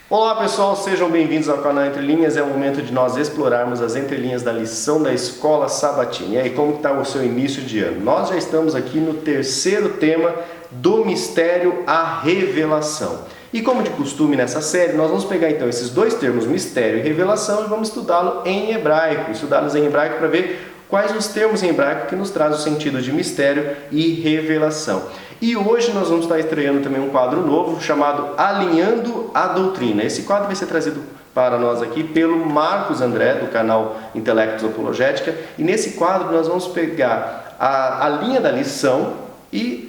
Olá pessoal, sejam bem-vindos ao canal Entre Linhas. É o momento de nós explorarmos as entrelinhas da lição da Escola Sabatina. E aí, como está o seu início de ano? Nós já estamos aqui no terceiro tema do mistério, a revelação. E como de costume nessa série, nós vamos pegar então esses dois termos, mistério e revelação, e vamos estudá-los em hebraico. Estudá-los em hebraico para ver quais os termos em hebraico que nos trazem o sentido de mistério e revelação. E hoje nós vamos estar estreando também um quadro novo chamado Alinhando a Doutrina. Esse quadro vai ser trazido para nós aqui pelo Marcos André, do canal Intelectos Apologética. E nesse quadro nós vamos pegar a linha da lição e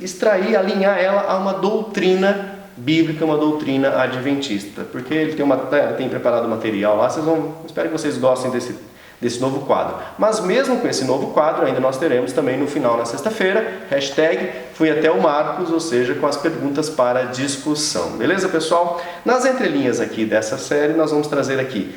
alinhar ela a uma doutrina bíblica, uma doutrina adventista. Porque ele tem preparado material lá, espero que vocês gostem desse novo quadro. Mas mesmo com esse novo quadro, ainda nós teremos também no final, na sexta-feira, hashtag Fui Até o Marcos, ou seja, com as perguntas para discussão. Beleza, pessoal? Nas entrelinhas aqui dessa série, nós vamos trazer aqui,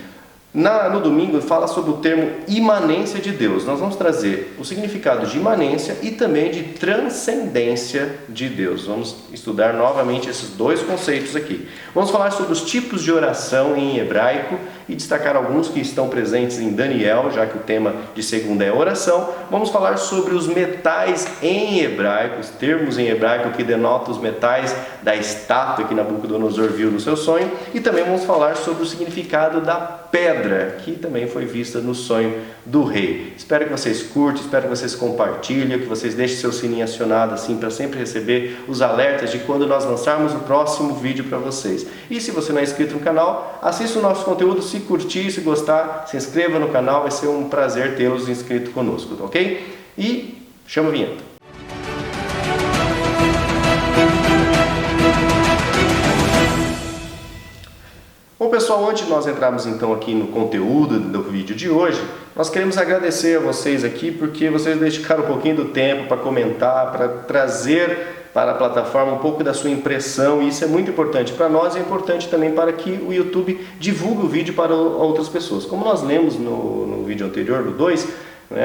no domingo, fala sobre o termo imanência de Deus. Nós vamos trazer o significado de imanência e também de transcendência de Deus. Vamos estudar novamente esses dois conceitos aqui. Vamos falar sobre os tipos de oração em hebraico e destacar alguns que estão presentes em Daniel, já que o tema de segunda é oração. Vamos falar sobre os metais em hebraico, os termos em hebraico que denotam os metais da estátua que Nabucodonosor viu no seu sonho. E também vamos falar sobre o significado da pedra, que também foi vista no sonho do rei. Espero que vocês curtam, espero que vocês compartilhem, que vocês deixem seu sininho acionado assim para sempre receber os alertas de quando nós lançarmos o próximo vídeo para vocês. E se você não é inscrito no canal, assista o nosso conteúdo, se curtir, se gostar, se inscreva no canal, vai ser um prazer tê-los inscrito conosco, ok? E chama a vinheta. Bom pessoal, antes de nós entrarmos então aqui no conteúdo do vídeo de hoje, nós queremos agradecer a vocês aqui porque vocês dedicaram um pouquinho do tempo para comentar, para trazer para a plataforma um pouco da sua impressão, e isso é muito importante para nós e é importante também para que o YouTube divulgue o vídeo para outras pessoas. Como nós lemos no vídeo anterior, do 2,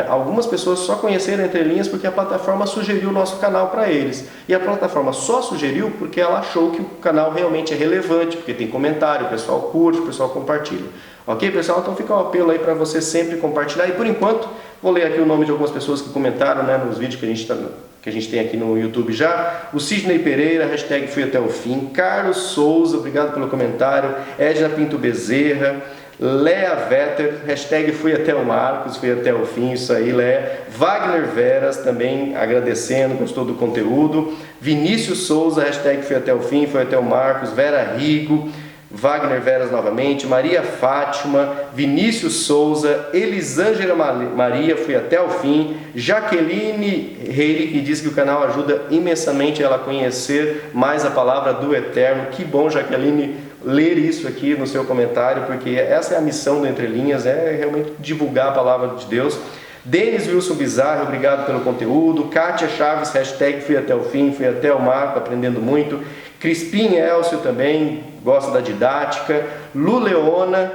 algumas pessoas só conheceram Entre Linhas porque a plataforma sugeriu o nosso canal para eles. E a plataforma só sugeriu porque ela achou que o canal realmente é relevante, porque tem comentário, o pessoal curte, o pessoal compartilha. Ok, pessoal? Então fica um apelo aí para você sempre compartilhar. E por enquanto, vou ler aqui o nome de algumas pessoas que comentaram nos vídeos que a gente tem aqui no YouTube já. O Sidney Pereira, hashtag Fui Até o Fim. Carlos Souza, obrigado pelo comentário. Edna Pinto Bezerra. Lea Vetter, hashtag Fui Até o Marcos, Fui Até o Fim, isso aí, Lea. Wagner Veras, também agradecendo, gostou do conteúdo. Vinícius Souza, hashtag Fui Até o Fim, Fui Até o Marcos. Vera Rigo, Wagner Veras novamente. Maria Fátima, Vinícius Souza, Elisângela Maria, Fui Até o Fim. Jaqueline Reile, que diz que o canal ajuda imensamente ela a conhecer mais a palavra do Eterno. Que bom, Jaqueline, ler isso aqui no seu comentário, porque essa é a missão do Entre Linhas, é realmente divulgar a palavra de Deus. Denis Wilson Bizarro, obrigado pelo conteúdo. Kátia Chaves, hashtag Fui Até o Fim, Fui Até o Marco, aprendendo muito. Crispim Elcio também, gosta da didática. Lu Leona,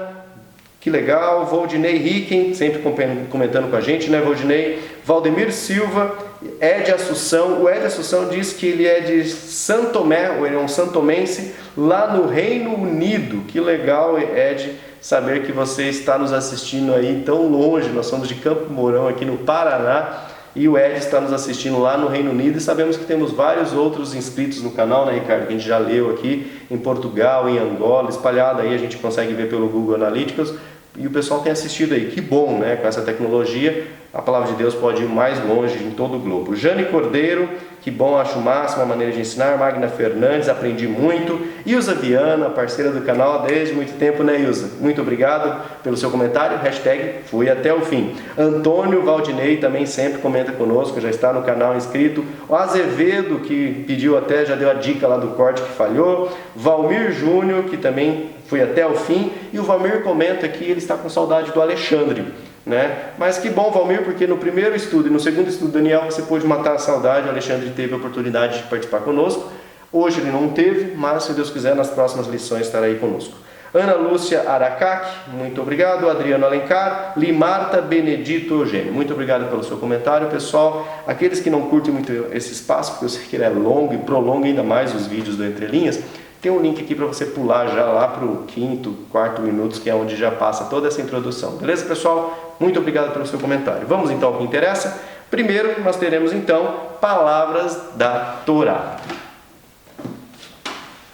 que legal. Voldinei Ricken, sempre comentando com a gente, né, Voldinei? Valdemir Silva, Ed Assunção. O Ed Assunção diz que ele é de São Tomé, ou ele é um santomense, lá no Reino Unido. Que legal, Ed, saber que você está nos assistindo aí tão longe. Nós somos de Campo Mourão, aqui no Paraná, e o Ed está nos assistindo lá no Reino Unido, e sabemos que temos vários outros inscritos no canal, né, Ricardo, que a gente já leu aqui, em Portugal, em Angola, espalhado aí, a gente consegue ver pelo Google Analytics, e o pessoal tem assistido aí. Que bom, né? Com essa tecnologia, a palavra de Deus pode ir mais longe em todo o globo. Jane Cordeiro, que bom, acho máximo a maneira de ensinar. Magna Fernandes, aprendi muito. Ilza Viana, parceira do canal desde muito tempo, né, Ilza? Muito obrigado pelo seu comentário. Hashtag Fui Até o Fim. Antônio Valdinei também sempre comenta conosco, já está no canal inscrito. O Azevedo, que pediu até, já deu a dica lá do corte que falhou. Valmir Júnior, que também Fui Até o Fim. E o Valmir comenta que ele está com saudade do Alexandre, né? Mas que bom, Valmir, porque no primeiro estudo e no segundo estudo, Daniel, você pôde matar a saudade. O Alexandre teve a oportunidade de participar conosco. Hoje ele não teve, mas se Deus quiser, nas próximas lições estará aí conosco. Ana Lúcia Aracac, muito obrigado. Adriano Alencar. Limarta Benedito Eugênio, muito obrigado pelo seu comentário, pessoal. Aqueles que não curtem muito esse espaço, porque eu sei que ele é longo e prolonga ainda mais os vídeos do Entre Linhas, tem um link aqui para você pular já lá para o quinto, quarto minutos, que é onde já passa toda essa introdução. Beleza, pessoal? Muito obrigado pelo seu comentário. Vamos então ao que interessa. Primeiro, nós teremos então palavras da Torá.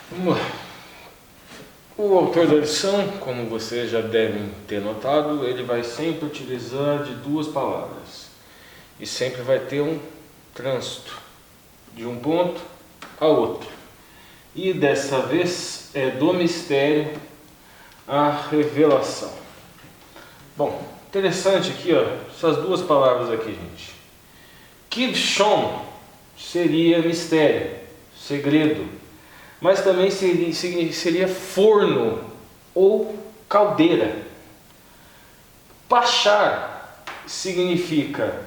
Vamos lá. O autor da lição, como vocês já devem ter notado, ele vai sempre utilizar de duas palavras. E sempre vai ter um trânsito de um ponto a outro. E dessa vez é do mistério à revelação. Bom, interessante aqui, ó, essas duas palavras aqui, gente. Kivshon seria mistério, segredo, mas também seria forno ou caldeira. Pachar significa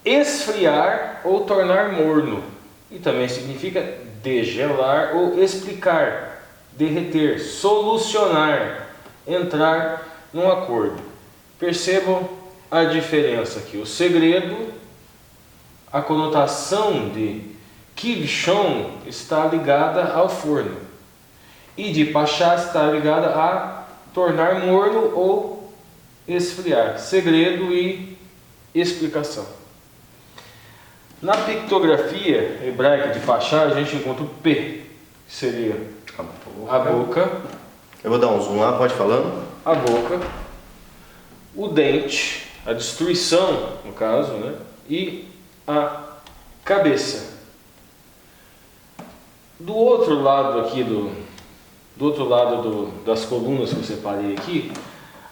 esfriar ou tornar morno, e também significa degelar ou explicar, derreter, solucionar, entrar num acordo. Percebam a diferença aqui. O segredo, a conotação de Kivshon está ligada ao forno, e de Pachá está ligada a tornar morno ou esfriar. Segredo e explicação. Na pictografia hebraica de Pachá, a gente encontra o P, que seria a boca. Eu vou dar um zoom lá, pode falando. A boca, o dente, a destruição, no caso, né? E a cabeça. Do outro lado aqui, do outro lado das colunas que eu separei aqui,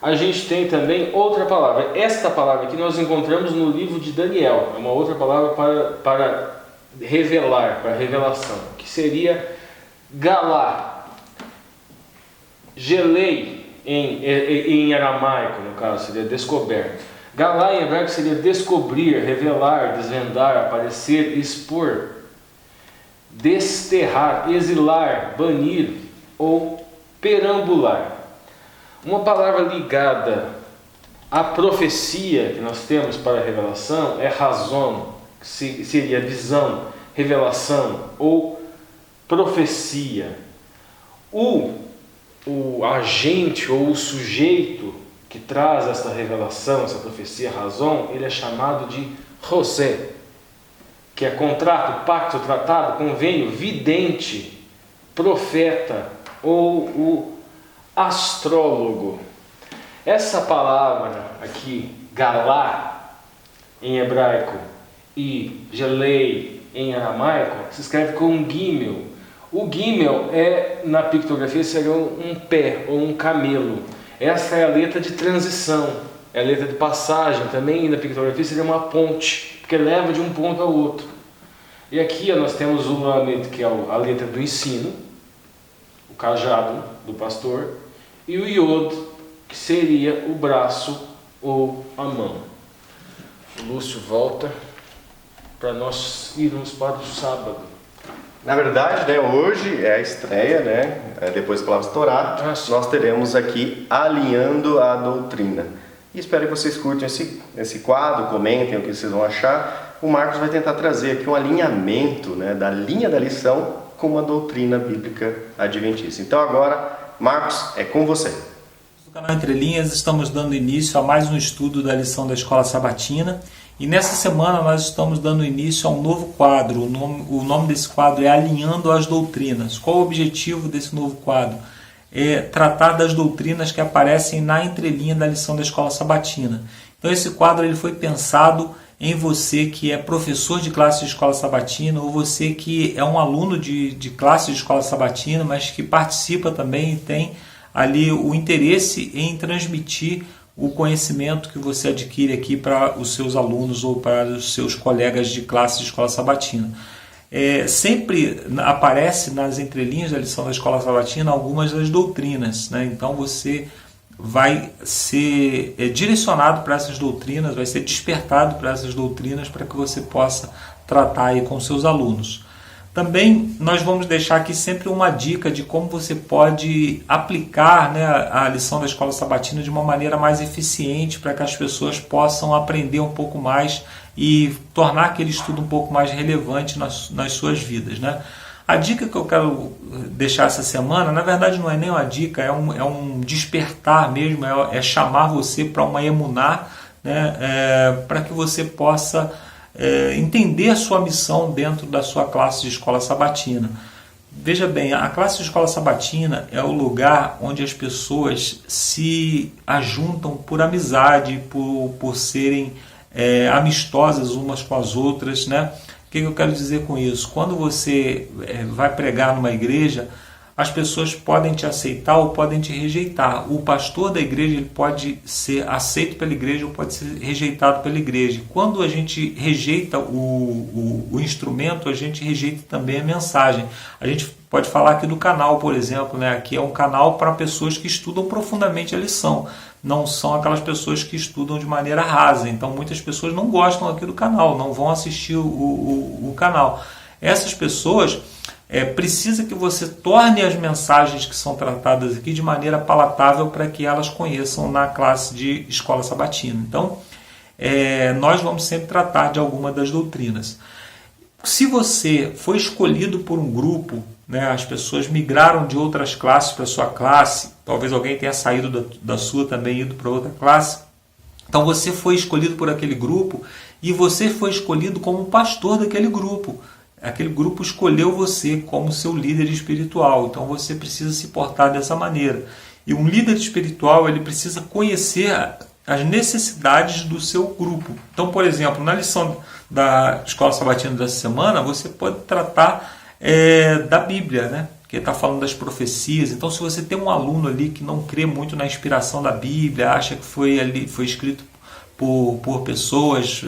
a gente tem também outra palavra. Esta palavra aqui nós encontramos no livro de Daniel. É uma outra palavra para revelar, para revelação, que seria galá. Gelei em aramaico, no caso, seria descoberto. Galá em hebraico seria descobrir, revelar, desvendar, aparecer, expor, desterrar, exilar, banir ou perambular. Uma palavra ligada à profecia que nós temos para a revelação é razão, que seria visão, revelação ou profecia. O agente ou o sujeito que traz essa revelação, essa profecia, razão, ele é chamado de José, que é contrato, pacto, tratado, convênio, vidente, profeta ou o astrólogo. Essa palavra aqui, galá, em hebraico, e gelei, em aramaico, se escreve com um gimel. O gimel na pictografia, seria um pé ou um camelo. Essa é a letra de transição, é a letra de passagem. Também na pictografia seria uma ponte, porque leva de um ponto ao outro. E aqui nós temos o lamed, que é a letra do ensino, o cajado do pastor, e o iod, que seria o braço ou a mão. O Lúcio volta para nós irmos para o sábado. Na verdade, né, hoje é a estreia, né, depois das palavras Torá, nós teremos aqui Alinhando a Doutrina. E espero que vocês curtam esse quadro, comentem o que vocês vão achar. O Marcos vai tentar trazer aqui um alinhamento, né, da linha da lição com uma doutrina bíblica adventista. Então agora, Marcos, é com você. No canal Entre Linhas estamos dando início a mais um estudo da lição da Escola Sabatina, e nessa semana nós estamos dando início a um novo quadro. O nome desse quadro é Alinhando as Doutrinas. Qual o objetivo desse novo quadro? É tratar das doutrinas que aparecem na entrelinha da lição da Escola Sabatina. Então esse quadro ele foi pensado em você que é professor de classe de Escola Sabatina, ou você que é um aluno de classe de Escola Sabatina, mas que participa também e tem ali o interesse em transmitir o conhecimento que você adquire aqui para os seus alunos ou para os seus colegas de classe de Escola Sabatina. Sempre aparece nas entrelinhas da lição da Escola Sabatina algumas das doutrinas, né? Então você vai ser direcionado para essas doutrinas, vai ser despertado para essas doutrinas para que você possa tratar aí com seus alunos. Também nós vamos deixar aqui sempre uma dica de como você pode aplicar, né, a lição da Escola Sabatina de uma maneira mais eficiente para que as pessoas possam aprender um pouco mais e tornar aquele estudo um pouco mais relevante nas suas vidas, né? A dica que eu quero deixar essa semana, na verdade não é nem uma dica, é um despertar mesmo, é chamar você para uma emuná, né, para que você possa entender a sua missão dentro da sua classe de escola sabatina. Veja bem, a classe de escola sabatina é o lugar onde as pessoas se ajuntam por amizade, por serem amistosas umas com as outras, né? O que eu quero dizer com isso? Quando você vai pregar numa igreja, as pessoas podem te aceitar ou podem te rejeitar. O pastor da igreja ele pode ser aceito pela igreja ou pode ser rejeitado pela igreja. Quando a gente rejeita o instrumento, a gente rejeita também a mensagem. A gente pode falar aqui do canal, por exemplo, né? Aqui é um canal para pessoas que estudam profundamente a lição. Não são aquelas pessoas que estudam de maneira rasa. Então muitas pessoas não gostam aqui do canal, não vão assistir o canal. Essas pessoas precisa que você torne as mensagens que são tratadas aqui de maneira palatável para que elas conheçam na classe de escola sabatina. Então, nós vamos sempre tratar de alguma das doutrinas. Se você foi escolhido por um grupo, né, as pessoas migraram de outras classes para a sua classe, talvez alguém tenha saído da sua também e ido para outra classe, então você foi escolhido por aquele grupo e você foi escolhido como pastor daquele grupo. Aquele grupo escolheu você como seu líder espiritual, então você precisa se portar dessa maneira. E um líder espiritual ele precisa conhecer as necessidades do seu grupo. Então, por exemplo, na lição da Escola Sabatina dessa semana, você pode tratar da Bíblia, né? Que está falando das profecias. Então, se você tem um aluno ali que não crê muito na inspiração da Bíblia, acha que foi escrito por pessoas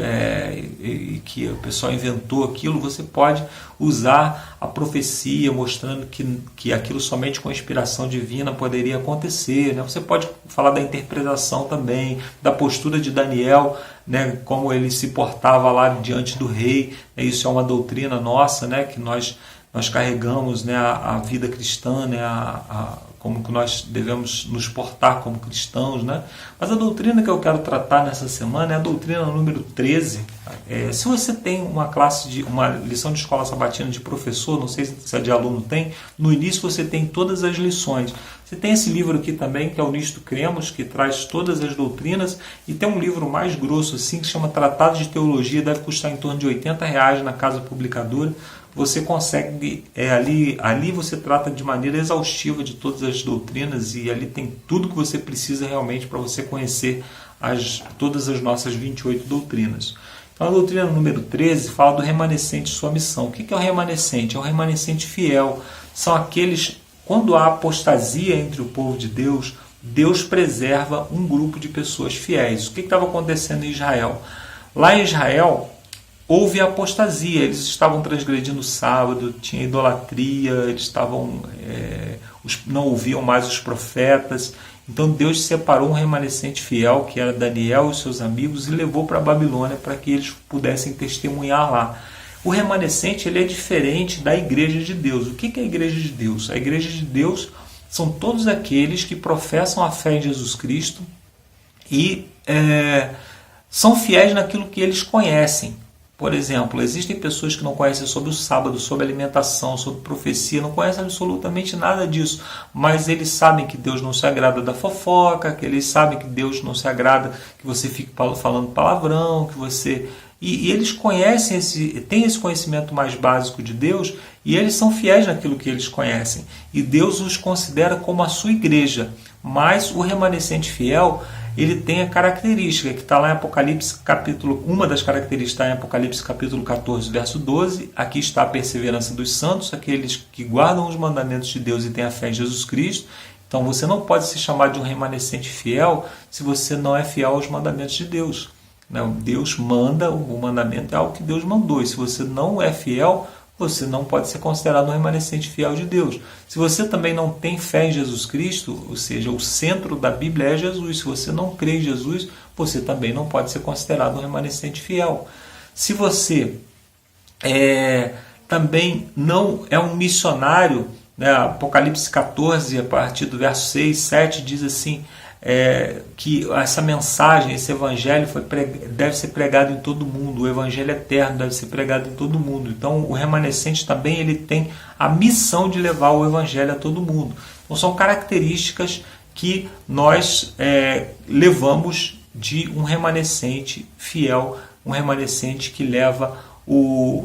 e que o pessoal inventou aquilo, você pode usar a profecia mostrando que aquilo somente com inspiração divina poderia acontecer, né? Você pode falar da interpretação também, da postura de Daniel, né? Como ele se portava lá diante do rei. Isso é uma doutrina nossa, né? Que nós carregamos, né? A vida cristã, né? Como que nós devemos nos portar como cristãos, né? Mas a doutrina que eu quero tratar nessa semana é a doutrina número 13. Se você tem uma lição de escola sabatina de professor, não sei se é de aluno tem, no início você tem todas as lições. Você tem esse livro aqui também, que é o Nisto Cremos, que traz todas as doutrinas, e tem um livro mais grosso assim, que chama Tratado de Teologia, deve custar em torno de R$80 na casa publicadora. Você consegue, ali você trata de maneira exaustiva de todas as doutrinas e ali tem tudo que você precisa realmente para você conhecer todas as nossas 28 doutrinas. Então a doutrina número 13 fala do remanescente e sua missão. O que é o remanescente? É o remanescente fiel. São aqueles, quando há apostasia entre o povo de Deus, Deus preserva um grupo de pessoas fiéis. O que estava acontecendo em Israel? Lá em Israel, houve apostasia, eles estavam transgredindo o sábado, tinha idolatria, eles não ouviam mais os profetas. Então Deus separou um remanescente fiel, que era Daniel e seus amigos, e levou para a Babilônia para que eles pudessem testemunhar lá. O remanescente ele é diferente da igreja de Deus. O que é a igreja de Deus? A igreja de Deus são todos aqueles que professam a fé em Jesus Cristo e são fiéis naquilo que eles conhecem. Por exemplo, existem pessoas que não conhecem sobre o sábado, sobre alimentação, sobre profecia, não conhecem absolutamente nada disso, mas eles sabem que Deus não se agrada da fofoca, que eles sabem que Deus não se agrada que você fique falando palavrão, que você... E eles conhecem, têm esse conhecimento mais básico de Deus e eles são fiéis naquilo que eles conhecem. E Deus os considera como a sua igreja, mas o remanescente fiel... ele tem a característica que está lá em Apocalipse capítulo... Uma das características está em Apocalipse capítulo 14, verso 12. Aqui está a perseverança dos santos, aqueles que guardam os mandamentos de Deus e têm a fé em Jesus Cristo. Então você não pode se chamar de um remanescente fiel se você não é fiel aos mandamentos de Deus. Não, Deus manda, o mandamento é algo que Deus mandou. E se você não é fiel, você não pode ser considerado um remanescente fiel de Deus. Se você também não tem fé em Jesus Cristo, ou seja, o centro da Bíblia é Jesus. Se você não crê em Jesus, você também não pode ser considerado um remanescente fiel. Se você também não é um missionário né? Apocalipse 14, a partir do verso 6, 7, diz assim, que essa mensagem, esse evangelho deve ser pregado em todo mundo, o evangelho eterno deve ser pregado em todo mundo. Então o remanescente também ele tem a missão de levar o evangelho a todo mundo. Então são características que nós levamos de um remanescente fiel, um remanescente que leva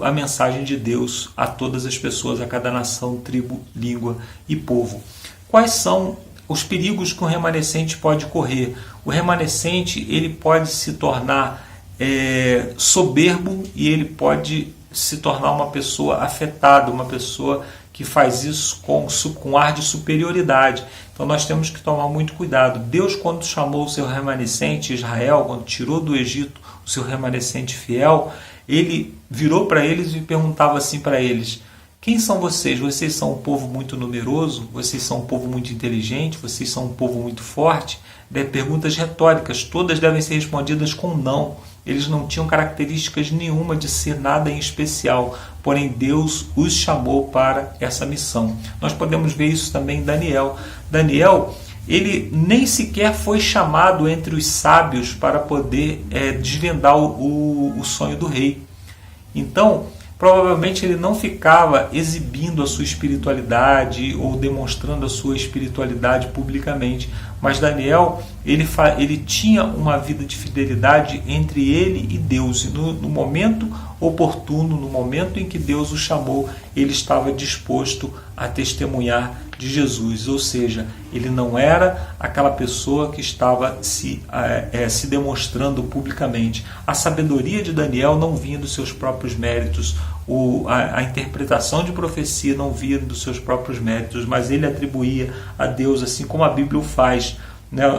a mensagem de Deus a todas as pessoas, a cada nação, tribo, língua e povo. Quais são os perigos que um remanescente pode correr? O remanescente ele pode se tornar soberbo e ele pode se tornar uma pessoa afetada, uma pessoa que faz isso com ar de superioridade. Então nós temos que tomar muito cuidado. Deus, quando chamou o seu remanescente, Israel, quando tirou do Egito o seu remanescente fiel, ele virou para eles e perguntava assim para eles: quem são vocês? Vocês são um povo muito numeroso? Vocês são um povo muito inteligente? Vocês são um povo muito forte? Perguntas retóricas, todas devem ser respondidas com não. Eles não tinham características nenhuma de ser nada em especial, porém Deus os chamou para essa missão. Nós podemos ver isso também em Daniel. Daniel, ele nem sequer foi chamado entre os sábios para poder desvendar o sonho do rei. Então, provavelmente ele não ficava exibindo a sua espiritualidade ou demonstrando a sua espiritualidade publicamente, mas Daniel ele tinha uma vida de fidelidade entre ele e Deus, e no momento oportuno, no momento em que Deus o chamou, ele estava disposto a testemunhar de Jesus, ou seja, ele não era aquela pessoa que estava se demonstrando publicamente. A sabedoria de Daniel não vinha dos seus próprios méritos, a interpretação de profecia não vinha dos seus próprios méritos, mas ele atribuía a Deus, assim como a Bíblia o faz.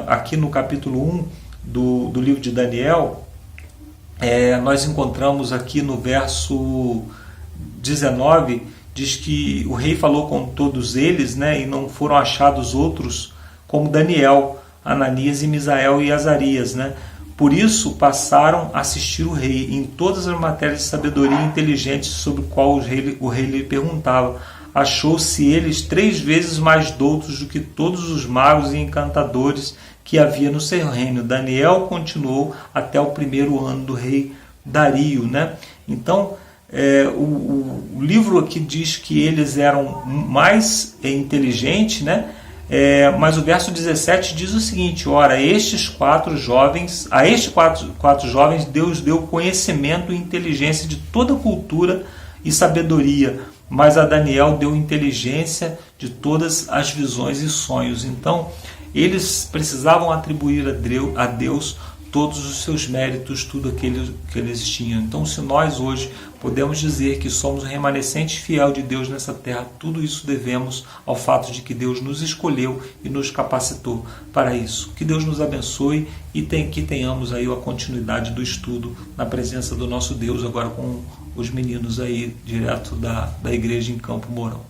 Aqui no capítulo 1 do livro de Daniel, nós encontramos aqui no verso 19, diz que o rei falou com todos eles, e não foram achados outros como Daniel, Ananias e Misael e Azarias. Por isso passaram a assistir o rei em todas as matérias de sabedoria e inteligência sobre o qual o rei lhe perguntava. Achou-se eles 3 vezes mais doutos do que todos os magos e encantadores que havia no seu reino. Daniel continuou até o 1º ano do rei Dario. Então, o livro aqui diz que eles eram mais inteligentes, mas o verso 17 diz o seguinte: ora, a estes quatro jovens Deus deu conhecimento e inteligência de toda cultura e sabedoria, mas a Daniel deu inteligência de todas as visões e sonhos. Então, eles precisavam atribuir a Deus todos os seus méritos, tudo aquilo que eles tinham. Então, se nós hoje podemos dizer que somos um remanescente fiel de Deus nessa terra, tudo isso devemos ao fato de que Deus nos escolheu e nos capacitou para isso. Que Deus nos abençoe e que tenhamos aí a continuidade do estudo na presença do nosso Deus, agora com os meninos aí direto da igreja em Campo Mourão.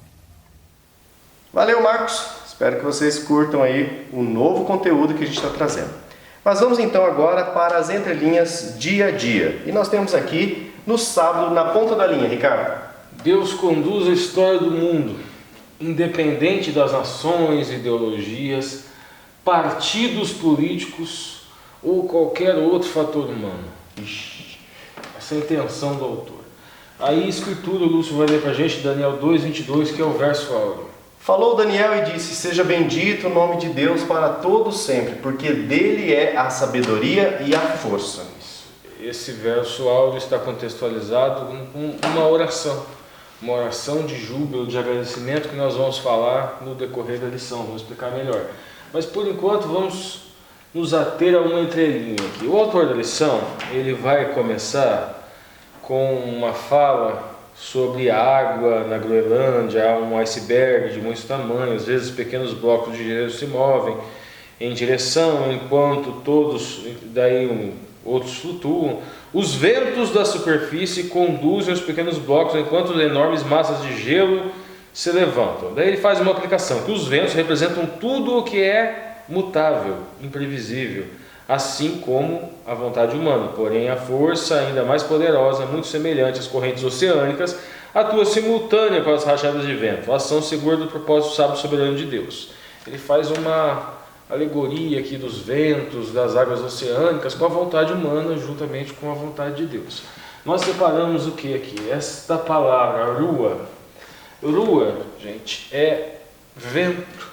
Valeu, Marcos. Espero que vocês curtam aí o novo conteúdo que a gente está trazendo. Mas vamos então agora para as entrelinhas dia a dia. E nós temos aqui no sábado, na ponta da linha, Ricardo. Deus conduz a história do mundo, independente das nações, ideologias, partidos políticos ou qualquer outro fator humano. Essa é a intenção do autor. Aí a escritura, o Lúcio vai ler para a gente, Daniel 2:22, que é o verso áureo. Falou Daniel e disse: seja bendito o nome de Deus para todos sempre, porque dele é a sabedoria e a força. Esse verso áureo está contextualizado com uma oração de júbilo, de agradecimento, que nós vamos falar no decorrer da lição, vamos explicar melhor. Mas por enquanto vamos nos ater a uma entrelinha aqui. O autor da lição, ele vai começar com uma fala sobre a água na Groenlândia. Há um iceberg de muitos tamanhos, às vezes pequenos blocos de gelo se movem em direção, enquanto outros flutuam. Os ventos da superfície conduzem os pequenos blocos, enquanto enormes massas de gelo se levantam. Daí ele faz uma aplicação, que os ventos representam tudo o que é mutável, imprevisível, assim como a vontade humana. Porém, a força ainda mais poderosa, muito semelhante às correntes oceânicas, Atua simultânea com as rajadas de vento, ação segura do propósito sábio e soberano de Deus. Ele faz uma alegoria aqui dos ventos, das águas oceânicas, com a vontade humana, juntamente com a vontade de Deus. Nós separamos o que aqui? Esta palavra, rua. Rua, gente, é vento,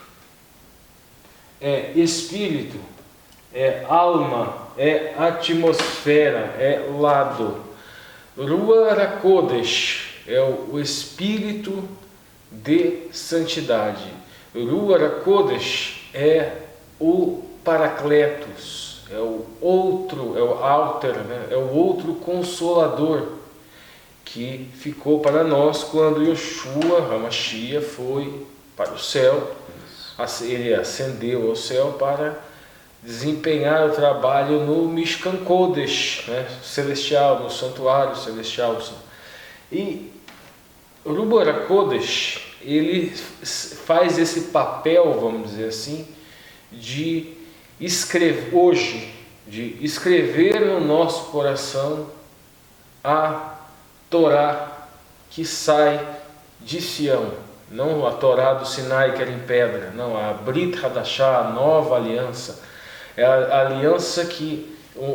é espírito, é alma, é atmosfera, é lado. Ruach HaKodesh é o espírito de santidade. Ruach HaKodesh é o Paracletos, é o outro, é o alter, né? É o outro consolador que ficou para nós quando Yoshua HaMashiach foi para o céu. Ele ascendeu ao céu para desempenhar o trabalho no Mishkan Kodesh, né? Celestial, no santuário celestial. E o Ruach HaKodesh, ele faz esse papel, vamos dizer assim, de escrever no nosso coração a Torá que sai de Sião, não a Torá do Sinai que era em pedra, não, a Brit Hadashah, a nova aliança, é a aliança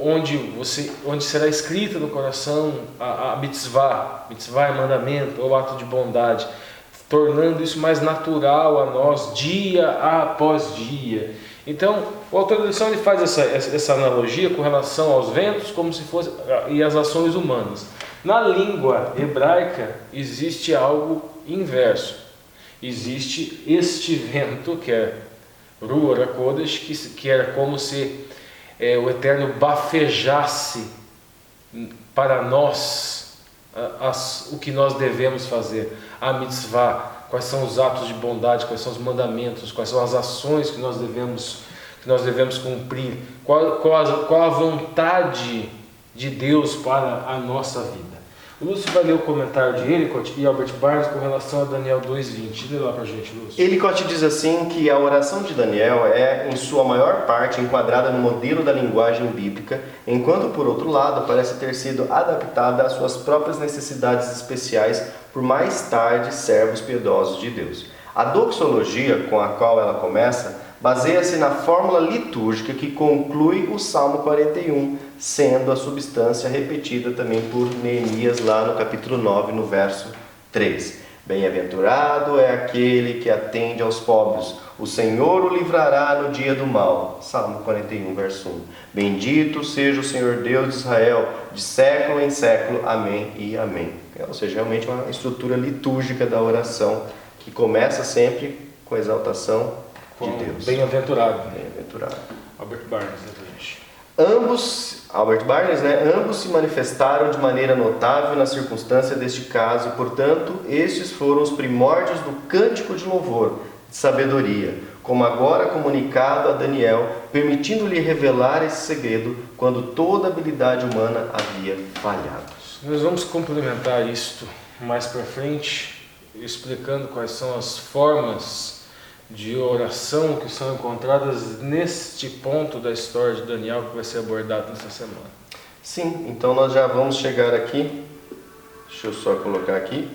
onde será escrita no coração a mitzvah é mandamento, ou ato de bondade, tornando isso mais natural a nós, dia após dia. Então, o autor da lição ele faz essa analogia com relação aos ventos como se fosse, e as ações humanas. Na língua hebraica existe algo inverso. Existe este vento, que é Ruach HaKodesh, que era como se o Eterno bafejasse para nós o que nós devemos fazer, a mitzvah, quais são os atos de bondade, quais são os mandamentos, quais são as ações que nós devemos cumprir, qual a vontade de Deus para a nossa vida. O Lúcio vai ler o comentário de Ellicott e Albert Barnes com relação a Daniel 2:20. Lê lá pra gente, Lúcio. Ellicott diz assim que a oração de Daniel é, em sua maior parte, enquadrada no modelo da linguagem bíblica, enquanto, por outro lado, parece ter sido adaptada às suas próprias necessidades especiais por mais tarde servos piedosos de Deus. A doxologia com a qual ela começa baseia-se na fórmula litúrgica que conclui o Salmo 41, sendo a substância repetida também por Neemias lá no capítulo 9, no verso 3. Bem-aventurado é aquele que atende aos pobres, o Senhor o livrará no dia do mal. Salmo 41, verso 1. Bendito seja o Senhor Deus de Israel, de século em século. Amém e amém. Ou seja, realmente uma estrutura litúrgica da oração que começa sempre com a exaltação de Deus. Bem-aventurado. Bem-aventurado. Albert Barnes, né, gente? Albert Barnes, ambos se manifestaram de maneira notável na circunstância deste caso e, portanto, estes foram os primórdios do cântico de louvor, de sabedoria, como agora comunicado a Daniel, permitindo-lhe revelar esse segredo quando toda a habilidade humana havia falhado. Nós vamos complementar isto mais para frente, explicando quais são as formas de oração que são encontradas neste ponto da história de Daniel que vai ser abordado nessa semana. Sim, então nós já vamos chegar aqui, deixa eu só colocar aqui,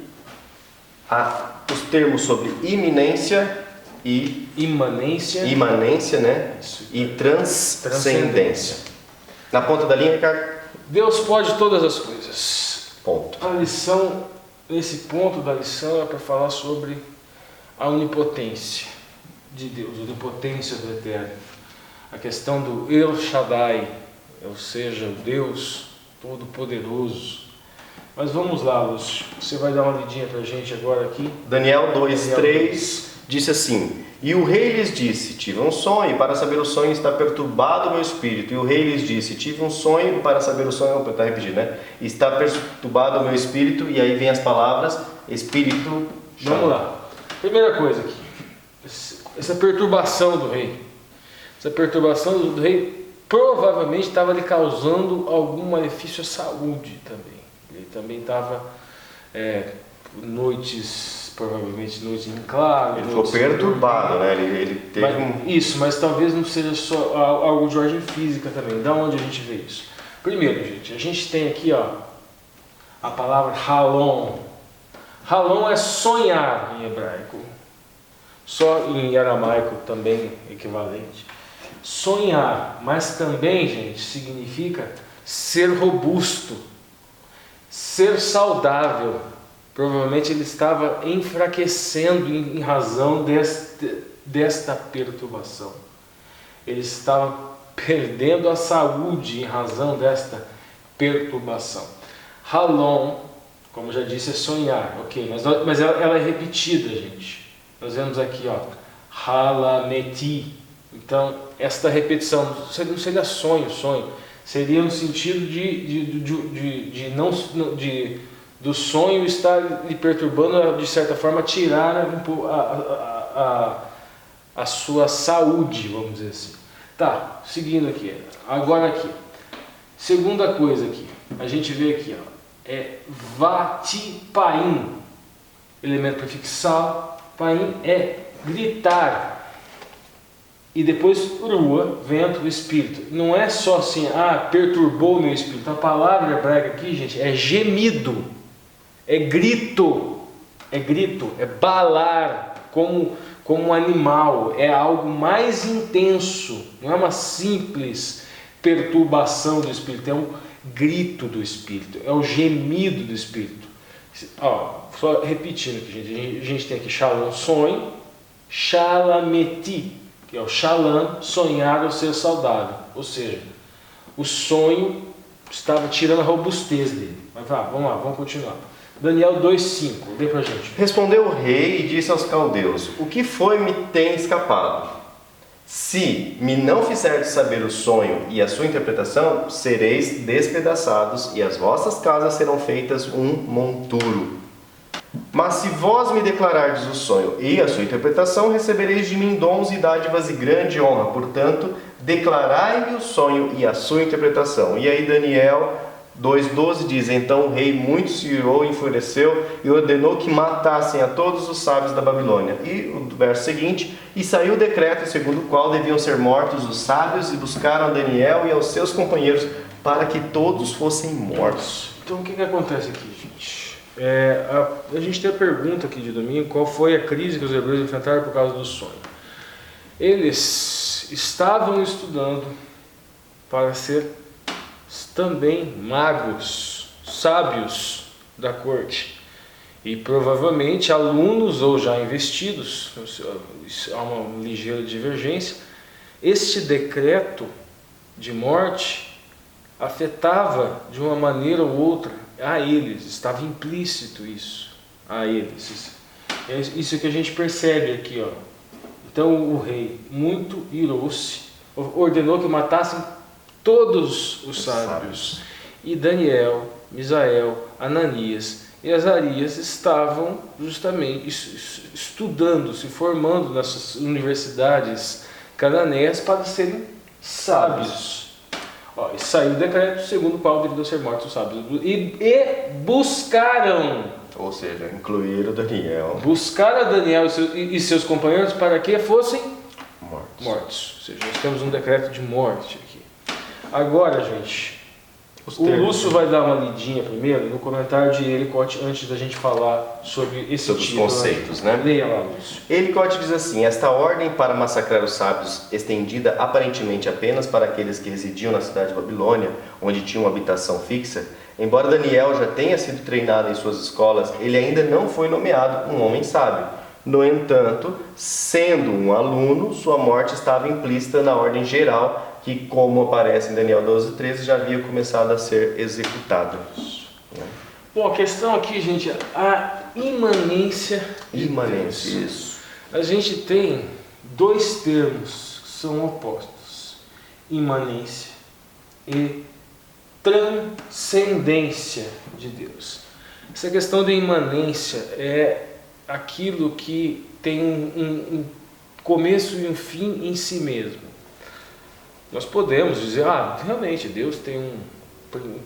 os termos sobre iminência e imanência, né? Isso. E transcendência. Na ponta da linha, Ricardo? Deus pode todas as coisas. Ponto. A lição, esse ponto da lição é para falar sobre a onipotência de Deus, a onipotência do Eterno. A questão do El Shaddai, ou seja, o Deus Todo-Poderoso. Mas vamos lá, Lúcio. Você vai dar uma lidinha para a gente agora aqui? Daniel 2:3 disse assim: E o rei lhes disse, tive um sonho, e para saber o sonho está perturbado o meu espírito. E o rei lhes disse, tive um sonho, e para saber o sonho, está repetindo, né? Está perturbado o meu espírito, e aí vem as palavras, espírito... Vamos lá. Primeira coisa aqui, essa perturbação do rei. Essa perturbação do rei provavelmente estava lhe causando algum malefício à saúde também. Ele também estava provavelmente noites em claro. Ele ficou perturbado, né? Ele teve Isso, mas talvez não seja só algo de ordem física também. Da onde a gente vê isso? Primeiro, gente, a gente tem aqui a palavra halom. Halom é sonhar em hebraico. Só em aramaico também equivalente. Sonhar, mas também, gente, significa ser robusto, ser saudável. Provavelmente ele estava enfraquecendo em razão desta perturbação. Ele estava perdendo a saúde em razão desta perturbação. Halom, como já disse, é sonhar, ok? Mas ela é repetida, gente. Nós vemos aqui, ó, halameti. Então, esta repetição não seria sonho, seria no sentido do sonho estar lhe perturbando, de certa forma, tirar a sua saúde, vamos dizer assim. Tá, seguindo aqui. Agora aqui. Segunda coisa aqui. A gente vê aqui, ó. É vatipaim. Elemento prefixal. Paim é gritar. E depois rua, vento, espírito. Não é só assim, perturbou o meu espírito. A palavra hebraica aqui, gente, é gemido. É grito. É grito. É balar. Como um animal. É algo mais intenso. Não é uma simples perturbação do espírito. É um grito do espírito. É o gemido do espírito. Ó, só repetindo aqui, gente. A gente tem aqui shalom, sonho. Shalameti, que é o shalom, sonhar ou ser saudável. Ou seja, o sonho estava tirando a robustez dele. Mas vamos lá, vamos continuar. Daniel 2,5, lê pra gente. Respondeu o rei e disse aos caldeus: o que foi me tem escapado? Se me não fizerdes saber o sonho e a sua interpretação, sereis despedaçados, e as vossas casas serão feitas um monturo. Mas se vós me declarardes o sonho e a sua interpretação, recebereis de mim dons e dádivas e grande honra. Portanto, declarai-me o sonho e a sua interpretação. E aí Daniel 2,12 diz: então o rei muito se irou, enfureceu e ordenou que matassem a todos os sábios da Babilônia. E o verso seguinte: e saiu o decreto segundo o qual deviam ser mortos os sábios, e buscaram a Daniel e aos seus companheiros para que todos fossem mortos. Então o que acontece aqui, gente? A gente tem a pergunta aqui de domingo: qual foi a crise que os hebreus enfrentaram por causa do sonho? Eles estavam estudando para ser também magos, sábios da corte, e provavelmente alunos ou já investidos. Há uma ligeira divergência. Este decreto de morte afetava de uma maneira ou outra a eles, estava implícito isso a eles. Isso que a gente percebe aqui, ó. Então o rei muito irou-se, ordenou que matassem todos os sábios. E Daniel, Misael, Ananias e Azarias estavam justamente estudando, se formando nas universidades cananeias para serem sábios. Ó, e saiu o decreto segundo o qual deveriam ser mortos os sábios. E buscaram, ou seja, incluíram Daniel. Buscaram a Daniel e seus companheiros para que fossem mortos. Ou seja, nós temos um decreto de morte aqui. Agora, gente, o Lúcio vai dar uma lidinha primeiro no comentário de Elicote, antes da gente falar sobre esse sobre título, os conceitos, né? Leia lá, Lúcio. Elicote diz assim: esta ordem para massacrar os sábios, estendida aparentemente apenas para aqueles que residiam na cidade de Babilônia, onde tinham uma habitação fixa, embora Daniel já tenha sido treinado em suas escolas, ele ainda não foi nomeado um homem sábio. No entanto, sendo um aluno, sua morte estava implícita na ordem geral, que, como aparece em Daniel 12:13, já havia começado a ser executada. Bom, a questão aqui, gente, é a imanência de Deus. Isso. A gente tem dois termos que são opostos: imanência e transcendência de Deus. Essa questão de imanência é aquilo que tem um começo e um fim em si mesmo. Nós podemos dizer, realmente Deus tem um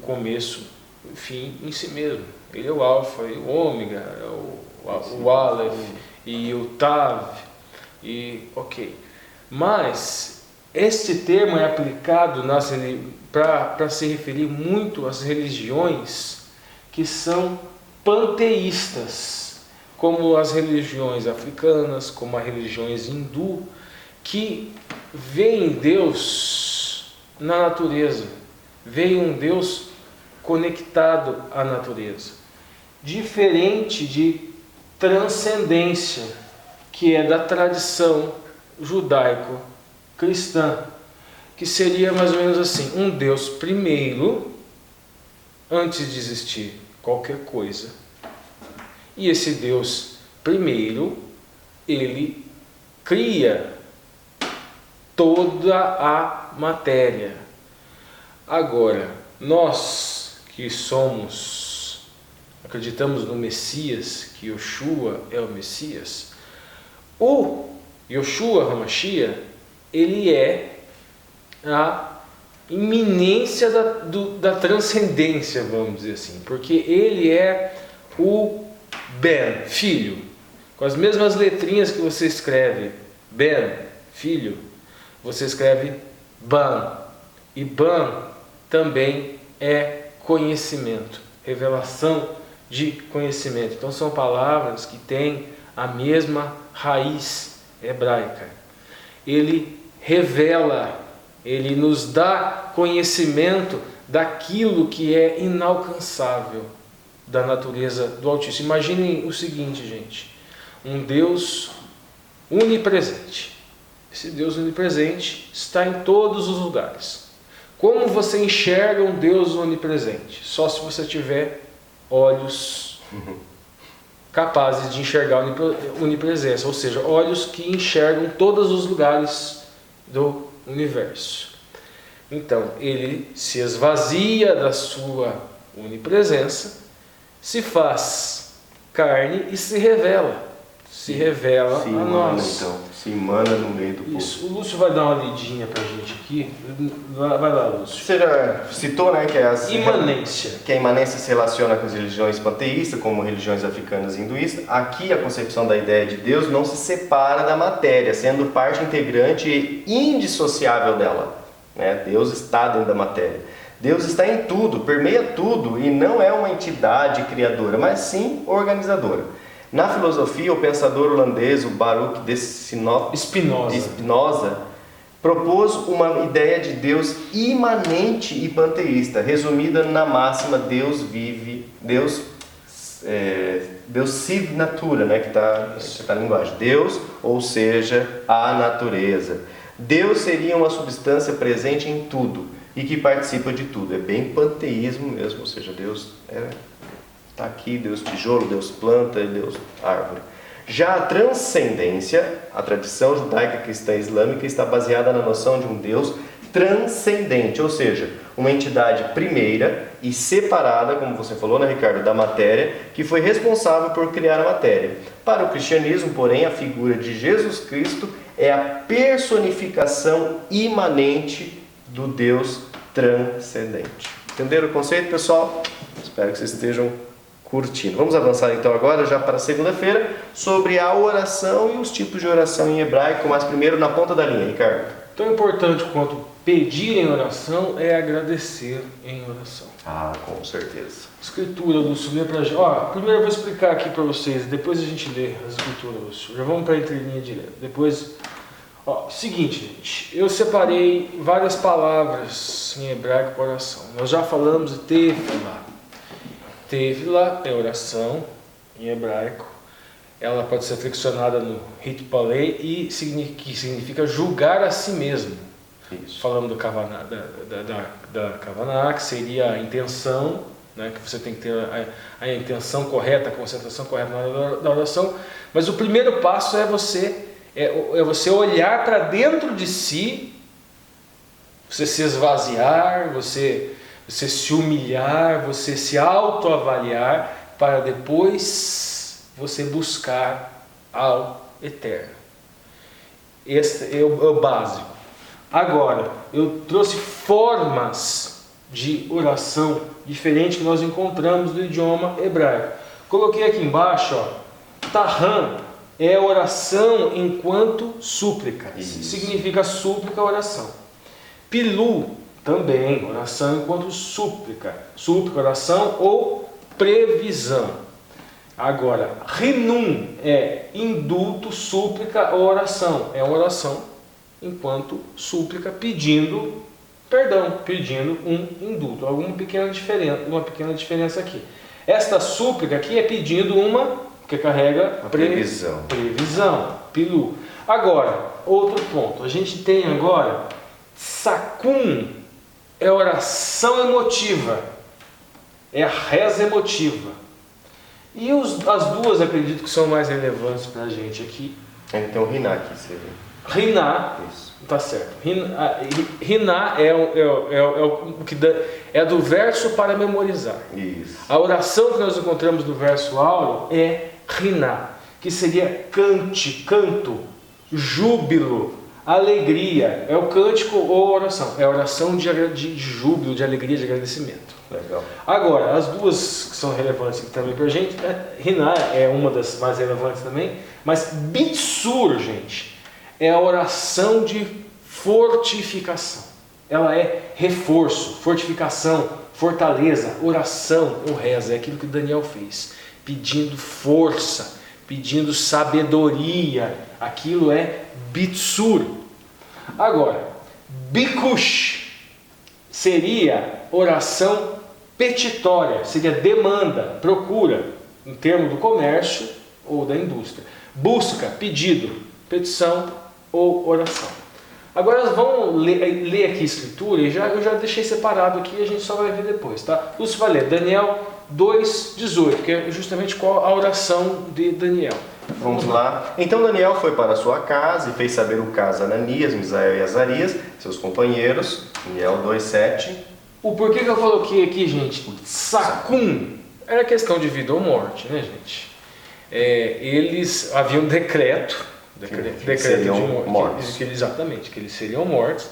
começo e um fim em si mesmo. Ele é o alfa e o ômega, é o aleph e o tav, e ok. Mas este termo é aplicado para se referir muito às religiões que são panteístas. como as religiões africanas, como as religiões hindu, que veem Deus na natureza, veem um Deus conectado à natureza, diferente de transcendência, que é da tradição judaico-cristã, que seria mais ou menos assim: um Deus primeiro, antes de existir qualquer coisa, e esse Deus primeiro, ele cria toda a matéria. Agora, nós que acreditamos no Messias, que Yoshua é o Messias, o Yoshua HaMashiach, ele é a iminência da transcendência, vamos dizer assim, porque ele é o Ben, filho, com as mesmas letrinhas que você escreve Ben, filho, você escreve Ban, e Ban também é conhecimento, revelação de conhecimento. Então são palavras que têm a mesma raiz hebraica. Ele revela, ele nos dá conhecimento daquilo que é inalcançável da natureza do Altíssimo. Imaginem o seguinte, gente: um Deus onipresente. Esse Deus onipresente está em todos os lugares. Como você enxerga um Deus onipresente? Só se você tiver olhos capazes de enxergar a onipresença, ou seja, olhos que enxergam todos os lugares do universo. Então, ele se esvazia da sua onipresença, se faz carne e se revela. Se revela a nós. Então, se emana no meio do povo. Isso. O Lúcio vai dar uma lidinha pra gente aqui. Vai lá, Lúcio. Você já citou, né, que Imanência. Que a imanência se relaciona com as religiões panteístas, como religiões africanas e hinduístas. Aqui a concepção da ideia de Deus não se separa da matéria, sendo parte integrante e indissociável dela. Né? Deus está dentro da matéria. Deus está em tudo, permeia tudo e não é uma entidade criadora, mas sim organizadora. Na filosofia, o pensador holandês, o Baruch de Spinoza, propôs uma ideia de Deus imanente e panteísta, resumida na máxima Deus vive, Deus sive natura, né, que está na linguagem. Deus, ou seja, a natureza. Deus seria uma substância presente em tudo e que participa de tudo. É bem panteísmo mesmo, ou seja, Deus está aqui, Deus tijolo, Deus planta e Deus árvore. Já a transcendência, a tradição judaica cristã e islâmica, está baseada na noção de um Deus transcendente, ou seja, uma entidade primeira e separada, como você falou, né, Ricardo, da matéria, que foi responsável por criar a matéria. Para o cristianismo, porém, a figura de Jesus Cristo é a personificação imanente do Deus transcendente. Entenderam o conceito, pessoal? Espero que vocês estejam curtindo. Vamos avançar então agora já para segunda-feira sobre a oração e os tipos de oração em hebraico, mas primeiro na ponta da linha, Ricardo. Tão importante quanto pedir em oração é agradecer em oração. Ah, com certeza. Escritura, Lúcio, lê pra gente. Primeiro eu vou explicar aqui para vocês, depois a gente lê a escritura, Lúcio. Já vamos para a entrelinha direto. Depois, seguinte, gente, eu separei várias palavras em hebraico para oração. Nós já falamos de tefilá. Tefilá é oração em hebraico. Ela pode ser flexionada no hitpalei e que significa julgar a si mesmo. Isso. Falando do kavaná, da kavaná, que seria a intenção, né, que você tem que ter a intenção correta, a concentração correta na hora da oração. Mas o primeiro passo é você olhar para dentro de si, você se esvaziar, você se humilhar, você se autoavaliar, para depois você buscar ao Eterno. Esse é o básico. Agora, eu trouxe formas de oração diferentes que nós encontramos no idioma hebraico. Coloquei aqui embaixo, Tahan é oração enquanto súplica. Isso. Significa súplica, oração. Pilu também, oração enquanto súplica. Súplica, oração ou previsão. Agora, rinum é indulto, súplica ou oração. É uma oração enquanto súplica, pedindo perdão, pedindo um indulto. Uma pequena diferença aqui. Esta súplica aqui é pedindo uma que carrega previsão. Pilu. Agora, outro ponto. A gente tem agora sacum, é oração emotiva. É a reza emotiva. E as duas acredito que são mais relevantes para a gente aqui. Então riná aqui, você vê. Riná, isso. Tá certo. Riná é do verso para memorizar. Isso. A oração que nós encontramos no verso áureo é riná, que seria canto, júbilo, alegria. É o cântico ou oração. É a oração de júbilo, de alegria, de agradecimento. Legal. Agora, as duas que são relevantes aqui também para a gente, riná é uma das mais relevantes também, mas bitsur, gente, é a oração de fortificação. Ela é reforço, fortificação, fortaleza, oração ou reza. É aquilo que Daniel fez, pedindo força, pedindo sabedoria. Aquilo é bitsur. Agora, bikush seria oração petitória, seria demanda, procura, em termos do comércio ou da indústria. Busca, pedido, petição ou oração. Agora nós vamos ler aqui a escritura, e eu já deixei separado aqui, a gente só vai ver depois, tá? Lúcio vai ler Daniel 2,18, que é justamente qual a oração de Daniel. Vamos lá. Então Daniel foi para a sua casa e fez saber o caso a Ananias, Misael e Azarias, seus companheiros. Daniel 2,7. O porquê que eu coloquei aqui, gente, sacum, era questão de vida ou morte, né, gente? Eles haviam decreto seriam de morte, mortos. Exatamente, que eles seriam mortos.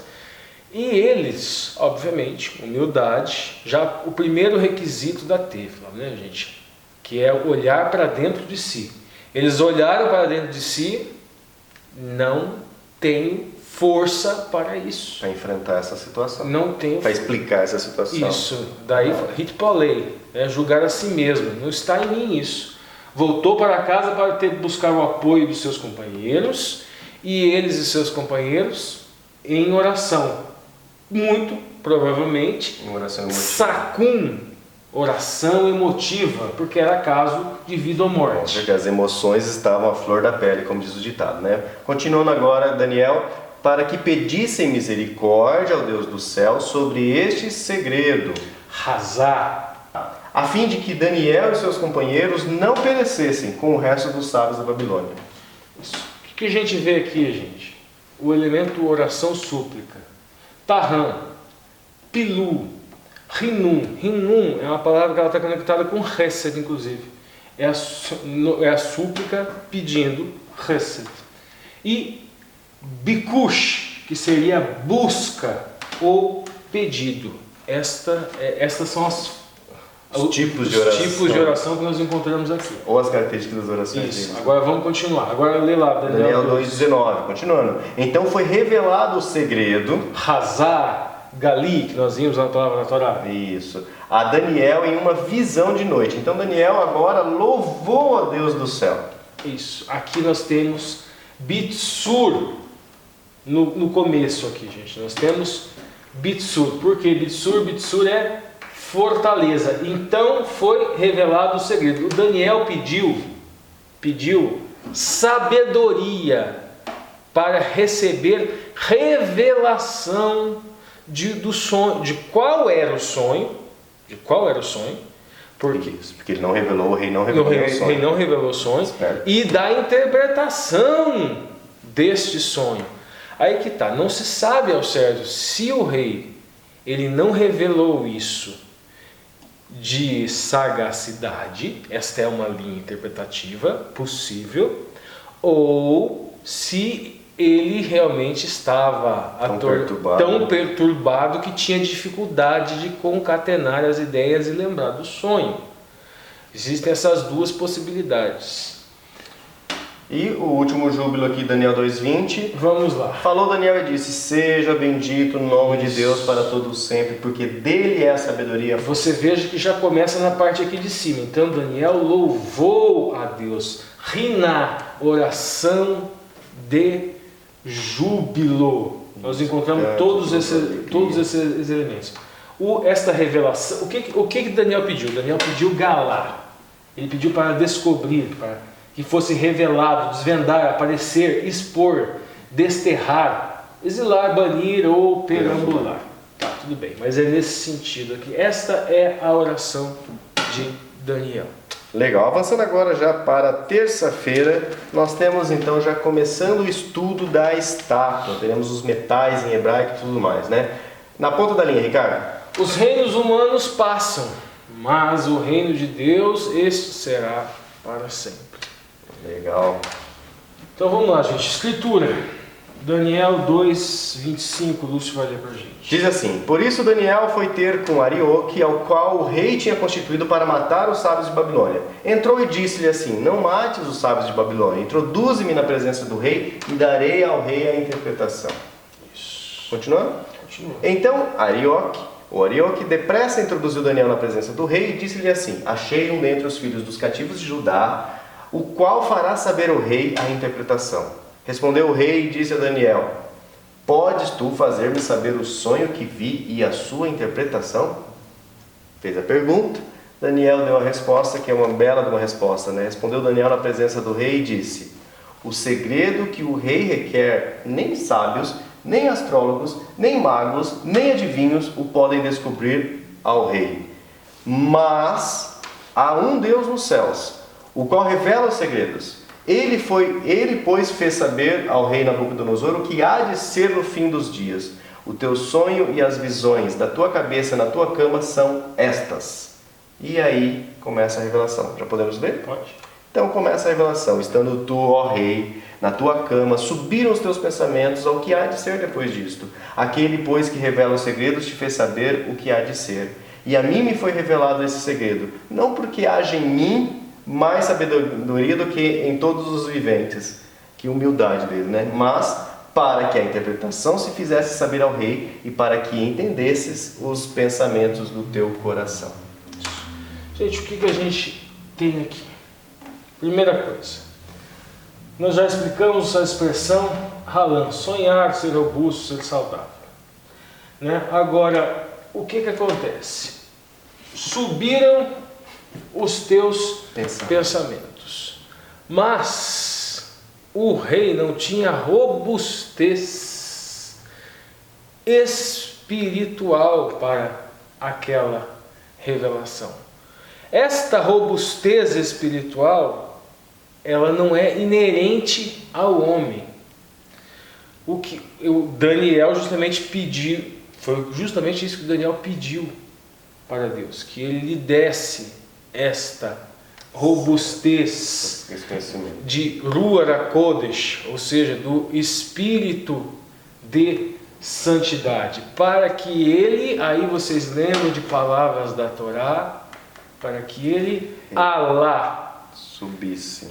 E eles, obviamente, humildade, já o primeiro requisito da Tefla, né, gente? Que é olhar para dentro de si. Eles olharam para dentro de si, não tem força para isso. Para enfrentar essa situação. Não tem. Para explicar essa situação. Isso. Daí, hitpolei, julgar a si mesmo. Não está em mim isso. Voltou para casa para buscar o apoio dos seus companheiros, e eles e seus companheiros em oração. Muito provavelmente, Em oração emotiva. sacum, oração emotiva, porque era caso de vida ou morte. Porque as emoções estavam à flor da pele, como diz o ditado, né? Continuando agora, Daniel, para que pedissem misericórdia ao Deus do céu sobre este segredo, Razá, a fim de que Daniel e seus companheiros não perecessem com o resto dos sábios da Babilônia. isso. O que a gente vê aqui, gente? O elemento oração súplica. Tahan, pilu, rinum. Rinum é uma palavra que ela está conectada com chesed, inclusive. É a súplica pedindo chesed. E bikush, que seria busca ou pedido. Estas são os tipos de oração que nós encontramos aqui. Ou as características das orações. Isso. Agora vamos continuar. Agora lê lá, Daniel 2,19. Continuando. Então foi revelado o segredo. Hazar, Gali, que nós vimos na palavra na Torá. Isso. A Daniel em uma visão de noite. Então Daniel agora louvou a Deus do céu. Isso. Aqui nós temos Bitsur. No começo aqui, gente. Nós temos Bitsur. Por que Bitsur? Bitsur é fortaleza. Então foi revelado o segredo. O Daniel pediu sabedoria para receber revelação do sonho. De qual era o sonho? Porque ele não revelou, o rei não revelou o sonho. O rei não revelou o sonho. E da interpretação deste sonho. Aí que tá, não se sabe ao certo se o rei ele não revelou isso de sagacidade, esta é uma linha interpretativa possível, ou se ele realmente estava tão perturbado que tinha dificuldade de concatenar as ideias e lembrar do sonho. Existem essas duas possibilidades. E o último júbilo aqui, Daniel 2:20. Vamos lá. Falou Daniel e disse: seja bendito o nome de Deus para todos sempre, porque dele é a sabedoria. Você veja que já começa na parte aqui de cima. Então Daniel louvou a Deus. Riná, oração de júbilo. Nós encontramos todos esses elementos. Esta revelação, o que Daniel pediu? Daniel pediu galá. Ele pediu para descobrir, para que fosse revelado, desvendar, aparecer, expor, desterrar, exilar, banir ou perambular. Tá, tudo bem, mas é nesse sentido aqui. Esta é a oração de Daniel. Legal, avançando agora já para terça-feira, nós temos então já começando o estudo da estátua. Teremos os metais em hebraico e tudo mais, né? Na ponta da linha, Ricardo. Os reinos humanos passam, mas o reino de Deus, este será para sempre. Legal. Então vamos lá, gente. Escritura. Daniel 2:25, Lúcio vai ler para a gente. Diz assim: por isso Daniel foi ter com Arioque, ao qual o rei tinha constituído para matar os sábios de Babilônia. Entrou e disse-lhe assim: não mates os sábios de Babilônia, introduze-me na presença do rei e darei ao rei a interpretação. Isso. Continuando? Continua. Então Arioque depressa introduziu Daniel na presença do rei e disse-lhe assim: achei um dentre os filhos dos cativos de Judá, o qual fará saber ao rei a interpretação. Respondeu o rei e disse a Daniel: podes tu fazer-me saber o sonho que vi e a sua interpretação? Fez a pergunta. Daniel deu a resposta, que é uma bela de uma resposta, né? Respondeu Daniel na presença do rei e disse: o segredo que o rei requer, nem sábios, nem astrólogos, nem magos, nem adivinhos o podem descobrir ao rei. Mas há um Deus nos céus, o qual revela os segredos. Ele, pois, fez saber ao rei Nabucodonosor o que há de ser no fim dos dias. O teu sonho e as visões da tua cabeça na tua cama são estas. E aí começa a revelação. Já podemos ler? Pode. Então começa a revelação. Estando tu, ó rei, na tua cama, subiram os teus pensamentos ao que há de ser depois disto. Aquele, pois, que revela os segredos, te fez saber o que há de ser. E a mim me foi revelado esse segredo, não porque haja em mim mais sabedoria do que em todos os viventes, que humildade dele, né? Mas para que a interpretação se fizesse saber ao rei e para que entendesses os pensamentos do teu coração. Gente, o que a gente tem aqui? Primeira coisa, nós já explicamos a expressão Halan, sonhar, ser robusto, ser saudável, né? Agora, o que acontece? Subiram os teus pensamentos, mas o rei não tinha robustez espiritual para aquela revelação. Esta robustez espiritual, ela não é inerente ao homem. O que o Daniel justamente pediu, foi justamente isso que Daniel pediu para Deus, que ele lhe desse esta robustez de Ruach HaKodesh, ou seja, do Espírito de Santidade, para que ele, aí vocês lembram de palavras da Torá, para que ele, Alá,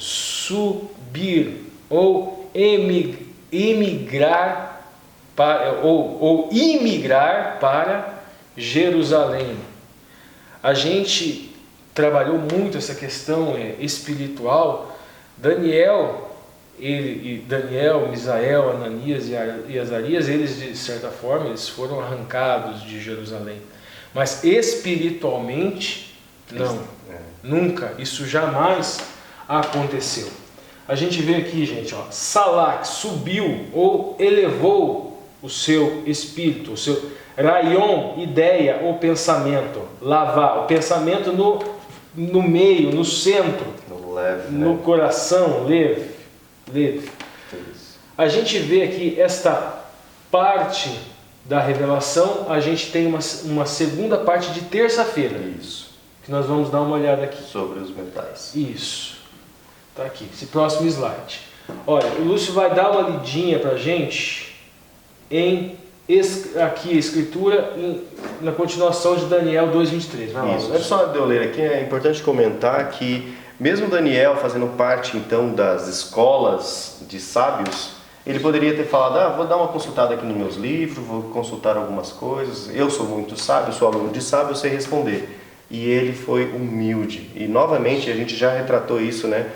subir, ou imigrar para Jerusalém. A gente trabalhou muito essa questão espiritual. Daniel, Misael, Ananias e Azarias, eles de certa forma eles foram arrancados de Jerusalém, mas espiritualmente não, nunca, isso jamais aconteceu. A gente vê aqui, gente, ó, Salak subiu ou elevou o seu espírito, o seu Rayon, ideia ou pensamento, Lavá, o pensamento no meio, no centro, no coração, Lev. A gente vê aqui esta parte da revelação, a gente tem uma segunda parte de terça-feira. Isso. Que nós vamos dar uma olhada aqui. Sobre os metais. Isso. Está aqui, esse próximo slide. Olha, o Lúcio vai dar uma lidinha para a gente aqui a escritura na continuação de Daniel 2:23. Isso. É só de eu ler aqui, é importante comentar que mesmo Daniel fazendo parte então das escolas de sábios, ele poderia ter falado, vou dar uma consultada aqui nos meus livros, vou consultar algumas coisas, eu sou muito sábio, sou aluno de sábio, eu sei responder. E ele foi humilde. E novamente a gente já retratou isso, né?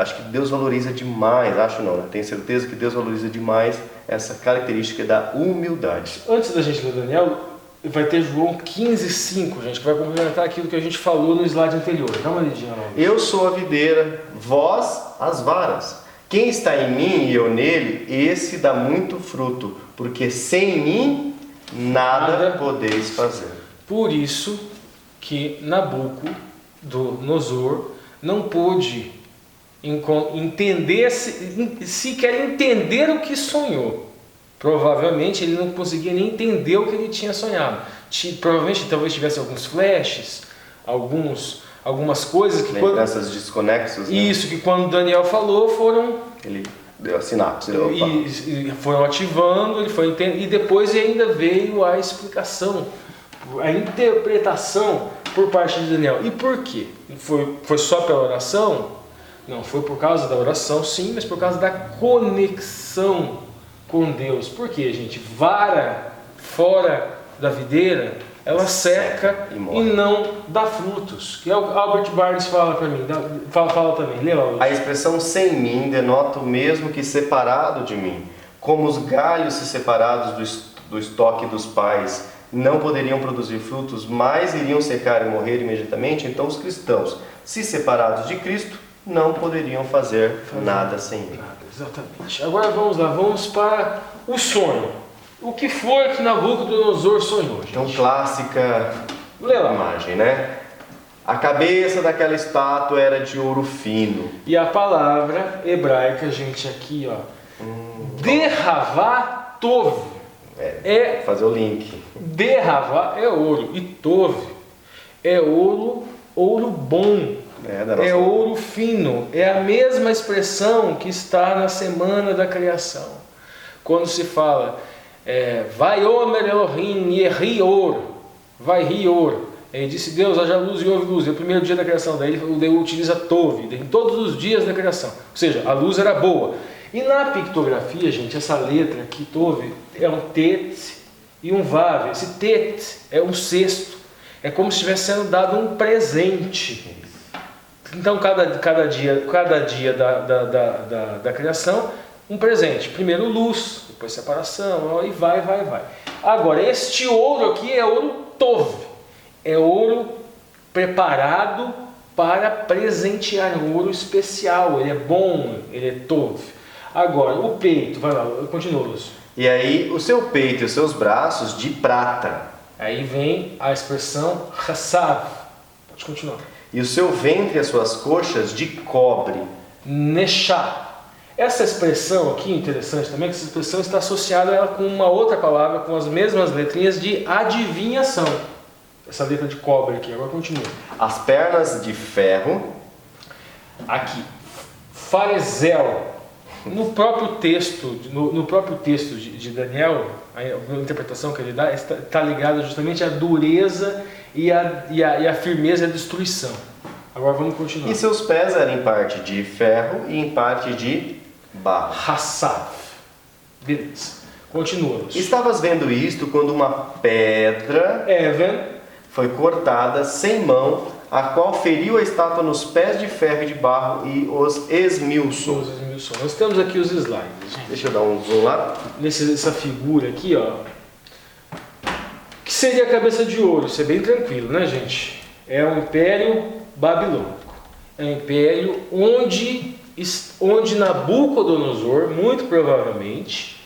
Acho que Deus valoriza demais, tenho certeza que Deus valoriza demais essa característica da humildade. Antes da gente ler Daniel, vai ter João 15:5, gente, que vai complementar aquilo que a gente falou no slide anterior. Dá uma lidinha lá. Eu sou a videira, vós as varas. Quem está em mim e eu nele, esse dá muito fruto, porque sem mim nada podeis fazer. Por isso que Nabucodonosor não pôde sequer entender o que sonhou. Provavelmente ele não conseguia nem entender o que ele tinha sonhado. Provavelmente talvez tivesse alguns flashes, algumas coisas que lembranças desconexas, né? Isso, que quando Daniel falou foram... Ele deu a sinapse. E foram ativando, ele foi entendendo, e depois ainda veio a explicação, a interpretação por parte de Daniel. E por quê? Foi só pela oração? Não, foi por causa da oração, sim, mas por causa da conexão com Deus. Por quê, gente? Vara fora da videira, ela seca e não dá frutos. Que é o Albert Barnes fala para mim, fala também. Lê lá. A expressão sem mim denota o mesmo que separado de mim. Como os galhos se separados do estoque dos pais não poderiam produzir frutos, mas iriam secar e morrer imediatamente, então os cristãos, se separados de Cristo, não poderiam fazer nada sem Ele. Exatamente. Agora vamos lá, vamos para o sonho. O que foi que Nabucodonosor sonhou, gente? Então, clássica imagem, né? A cabeça daquela estátua era de ouro fino. E a palavra hebraica, gente, aqui, ó. Derravá tov. Fazer o link. Derravá é ouro. E tov é ouro bom. É ouro fino. É a mesma expressão que está na semana da criação. Quando se fala, vai Omer Elohim Yehior, vai Rior. E disse Deus, haja luz e houve luz. É o primeiro dia da criação. Daí ele utiliza Tov, em todos os dias da criação. Ou seja, a luz era boa. E na pictografia, gente, essa letra aqui, Tov, é um tet e um vav. Esse tet é um cesto. É como se estivesse sendo dado um presente. Então, cada dia da criação, um presente. Primeiro luz, depois separação, e vai. Agora, este ouro aqui é ouro Tov. É ouro preparado para presentear, um ouro especial. Ele é bom, ele é Tov. Agora, o peito, vai lá, continua, Lúcio. E aí, o seu peito e os seus braços de prata. Aí vem a expressão chassav. Pode continuar. E o seu ventre e as suas coxas de cobre. Neshá. Essa expressão aqui, interessante também, que essa expressão está associada a ela com uma outra palavra, com as mesmas letrinhas de adivinhação. Essa letra de cobre aqui, agora continua. As pernas de ferro. Aqui, farezel. No próprio texto de Daniel, a interpretação que ele dá está ligada justamente à dureza e à firmeza e à destruição. Agora vamos continuar. E seus pés eram em parte de ferro e em parte de barro. Hassav. Beleza. Continua. Estavas vendo isto quando uma pedra foi cortada sem mão, a qual feriu a estátua nos pés de ferro e de barro e os esmiuçou. Nós temos aqui os slides, gente. Deixa eu dar um zoom lá. Nessa figura aqui, ó, que seria a cabeça de ouro. Isso é bem tranquilo, né, gente? É o Império Babilônico. É um império onde Nabucodonosor, muito provavelmente,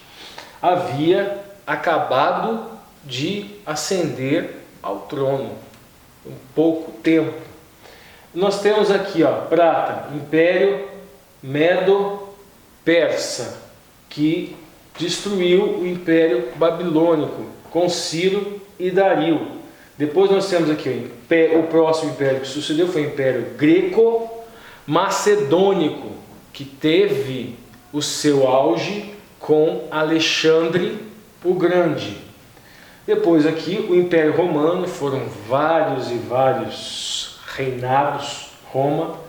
havia acabado de ascender ao trono. Um pouco tempo. Nós temos aqui, ó, prata, Império Medo-Persa, que destruiu o Império Babilônico com Ciro e Dario. Depois nós temos aqui o próximo império que sucedeu foi o Império Greco-Macedônico, que teve o seu auge com Alexandre o Grande. Depois aqui o Império Romano, foram vários e vários reinados, Roma,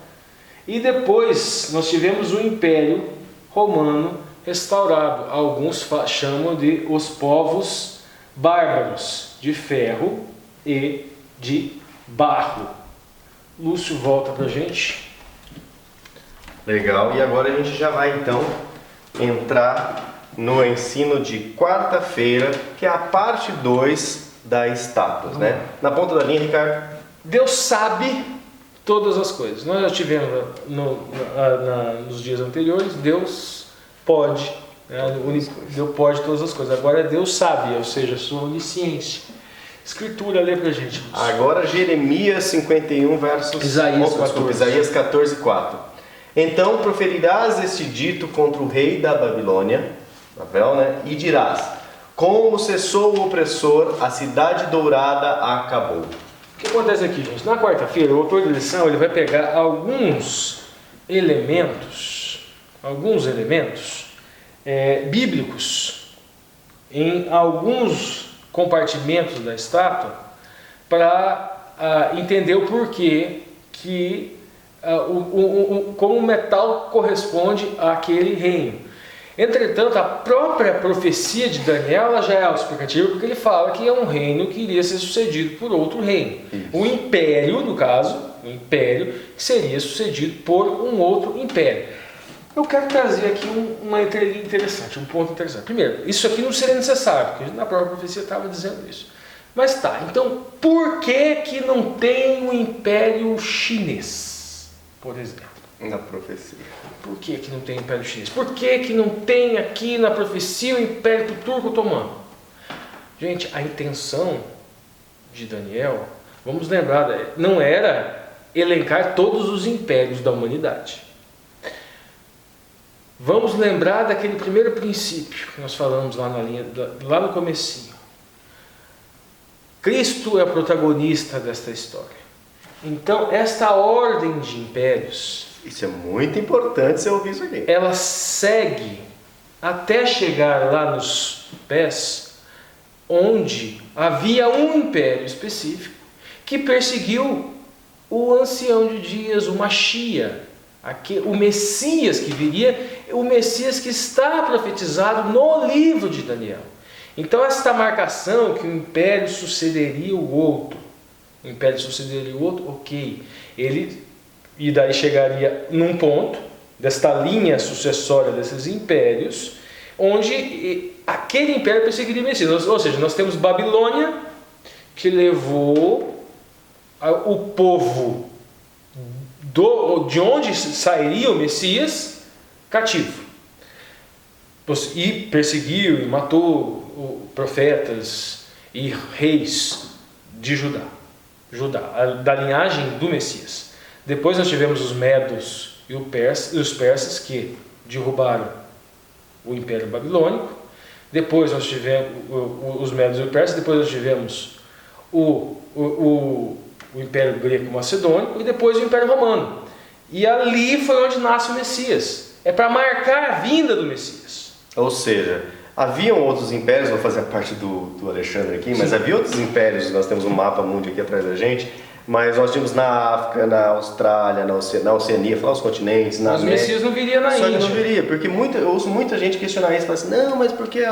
E depois nós tivemos o Império Romano restaurado. Alguns chamam de os povos bárbaros, de ferro e de barro. Lúcio, volta pra gente. Legal, e agora a gente já vai então entrar no ensino de quarta-feira, que é a parte 2 das estátuas, né? Na ponta da linha, Ricardo. Deus sabe todas as coisas. Nós já tivemos nos dias anteriores, Deus pode, né? Deus pode todas as coisas. Agora Deus sabe, ou seja, sua onisciência. Escritura, lê pra gente. Agora Jeremias 51, versos... Isaías 14, 4. Então proferirás este dito contra o rei da Babilônia, Babel, né? E dirás: como cessou o opressor, a cidade dourada acabou. O que acontece aqui, gente? Na quarta-feira, o autor da lição ele vai pegar alguns elementos bíblicos em alguns compartimentos da estátua para entender o porquê que como o metal corresponde àquele reino. Entretanto, a própria profecia de Daniel ela já é autoexplicativa, porque ele fala que é um reino que iria ser sucedido por outro reino. Isso. O império, no caso, o império que seria sucedido por um outro império. Eu quero trazer aqui uma entrelinha interessante, um ponto interessante. Primeiro, isso aqui não seria necessário, porque na própria profecia estava dizendo isso. Mas tá, então por que não tem o Império Chinês, por exemplo? Na profecia. Por que não tem o Império Chinês? Por que não tem aqui na profecia o Império Turco Otomano? Gente, a intenção de Daniel, vamos lembrar, não era elencar todos os impérios da humanidade. Vamos lembrar daquele primeiro princípio que nós falamos lá lá no comecinho. Cristo é o protagonista desta história. Então, esta ordem de impérios... Isso é muito importante você ouvir isso aqui. Ela segue até chegar lá nos pés, onde havia um império específico que perseguiu o ancião de dias, o Machia, o Messias que viria, o Messias que está profetizado no livro de Daniel. Então esta marcação que o império sucederia o outro, ok, e daí chegaria num ponto desta linha sucessória desses impérios, onde aquele império perseguiria o Messias. Ou seja, nós temos Babilônia, que levou o povo de onde sairia o Messias cativo, e perseguiu e matou profetas e reis de Judá, da linhagem do Messias. Depois nós tivemos os medos e os persas que derrubaram o Império Babilônico. Depois nós tivemos os medos e os persas. Depois nós tivemos o Império Greco-Macedônico e depois o Império Romano. E ali foi onde nasce o Messias. É para marcar a vinda do Messias. Ou seja, haviam outros impérios, vou fazer a parte do Alexandre aqui, mas havia outros impérios, nós temos um mapa mundi aqui atrás da gente, mas nós tínhamos na África, na Austrália, na Oceania, falar os continentes, na América. Os Messias não viria na Índia. Só não viria, porque eu ouço muita gente questionar isso, falar assim, não, mas porque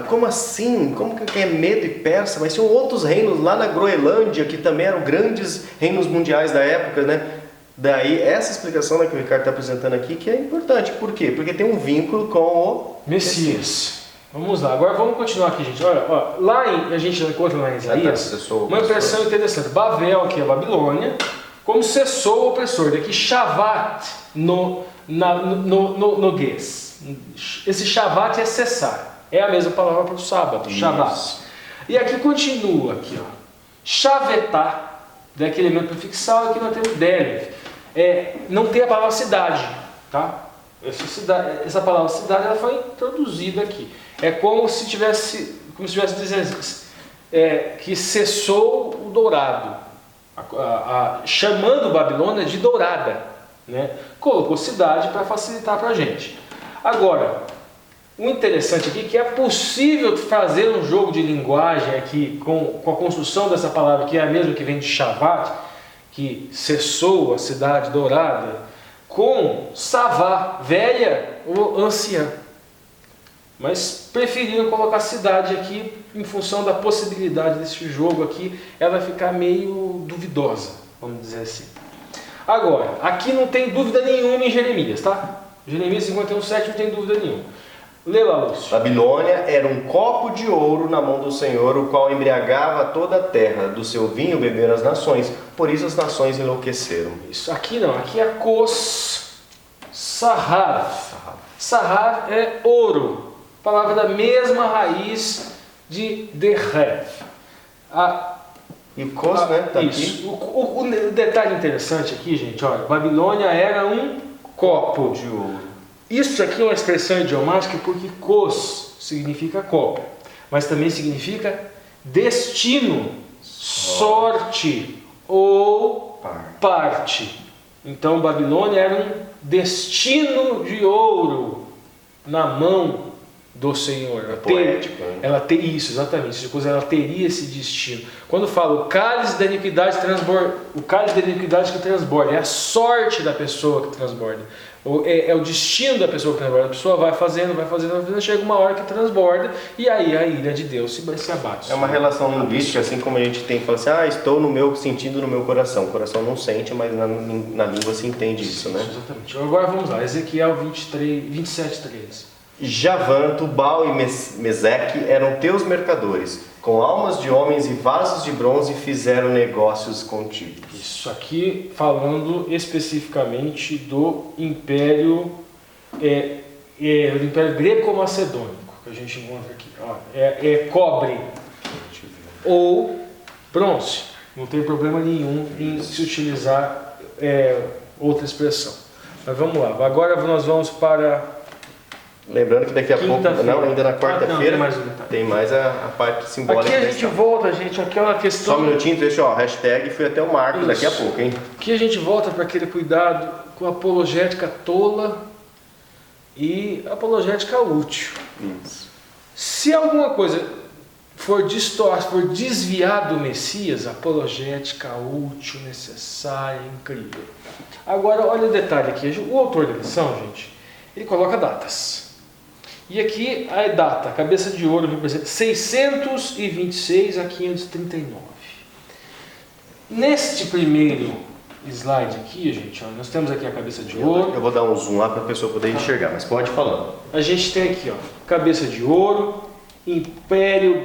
como assim? Como que é Medo e Persa? Mas tinham outros reinos lá na Groenlândia, que também eram grandes reinos mundiais da época, né? Daí, essa explicação que o Ricardo está apresentando aqui, que é importante. Por quê? Porque tem um vínculo com o Messias. Vamos lá, agora vamos continuar aqui, gente. Olha, a gente encontra lá em Isaías uma impressão interessante. Babel, que é a Babilônia, como cessou o opressor. Daqui Shavat no guês. Esse Shavat é cessar. É a mesma palavra para o sábado, Shavat. E aqui continua, aqui, Shavetá, daquele elemento prefixal, aqui nós temos Delev. Não tem a palavra cidade, tá? Essa palavra cidade ela foi introduzida aqui. É como se tivesse dizendo que cessou o dourado, chamando Babilônia de dourada, né? Colocou cidade para facilitar para a gente. Agora, o interessante aqui é que é possível fazer um jogo de linguagem aqui com a construção dessa palavra, que é a mesma que vem de Shavat, que cessou a cidade dourada, com Savá, velha ou anciã. Mas preferiram colocar cidade aqui em função da possibilidade desse jogo aqui ela ficar meio duvidosa, vamos dizer assim. Agora, aqui não tem dúvida nenhuma em Jeremias, tá? Jeremias 51:7 não tem dúvida nenhuma. Lê lá, Lúcio. Babilônia era um copo de ouro na mão do Senhor, o qual embriagava toda a terra. Do seu vinho beberam as nações, por isso as nações enlouqueceram. Isso aqui não, aqui é Kos Sahar. Sahar é ouro, palavra da mesma raiz de Derref. E o Kos, né? Tá isso. aqui. O detalhe interessante aqui, gente, olha, Babilônia era um copo De ouro. Isso aqui é uma expressão idiomática porque Kos significa copo, mas também significa destino, sorte ou parte. Então Babilônia era um destino de ouro na mão do Senhor. Poético, né? Ela tem isso, exatamente. Ela teria esse destino. Quando fala o cálice da iniquidade transborda, o cálice da iniquidade que transborda, é a sorte da pessoa que transborda. É o destino da pessoa que transborda. A pessoa vai fazendo, chega uma hora que transborda e aí a ira de Deus se abate. É uma relação linguística, assim como a gente tem que falar assim, estou sentindo no meu coração. O coração não sente, mas na língua se entende isso, né? Exatamente. Agora vamos lá, Ezequiel 27:13. Javã, Tubal e Meseque eram teus mercadores. Com almas de homens e vasos de bronze fizeram negócios contigo. Isso aqui falando especificamente do Império, do Império Greco-Macedônico, que a gente encontra aqui. É cobre ou bronze. Não tem problema nenhum em se utilizar outra expressão. Mas vamos lá. Agora nós vamos para... Lembrando que daqui a pouco, não, ainda na quarta-feira, tem mais a parte simbólica. Aqui a gente volta, gente, aquela questão... Só um minutinho, deixa, hashtag fui até o marco. Isso. Daqui a pouco, hein? Aqui a gente volta para aquele cuidado com a apologética tola e apologética útil. Isso. Se alguma coisa for desviar do Messias, apologética útil, necessária, incrível. Agora, olha o detalhe aqui. O autor da lição, gente, ele coloca datas. E aqui a data, cabeça de ouro, representa 626 a 539. Neste primeiro slide aqui, gente, nós temos aqui a cabeça de ouro. Eu vou dar um zoom lá para a pessoa poder enxergar, mas pode falar. A gente tem aqui, cabeça de ouro, Império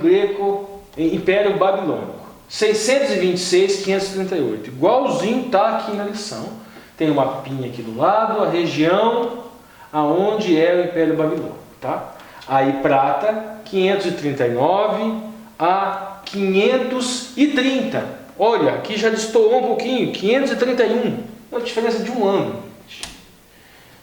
Babilônico. 626, 538. Igualzinho está aqui na lição. Tem um mapinha aqui do lado, a região aonde é o Império Babilônico. Tá? Aí prata, 539 a 530. Olha, aqui já destoou um pouquinho, 531. Uma diferença de um ano.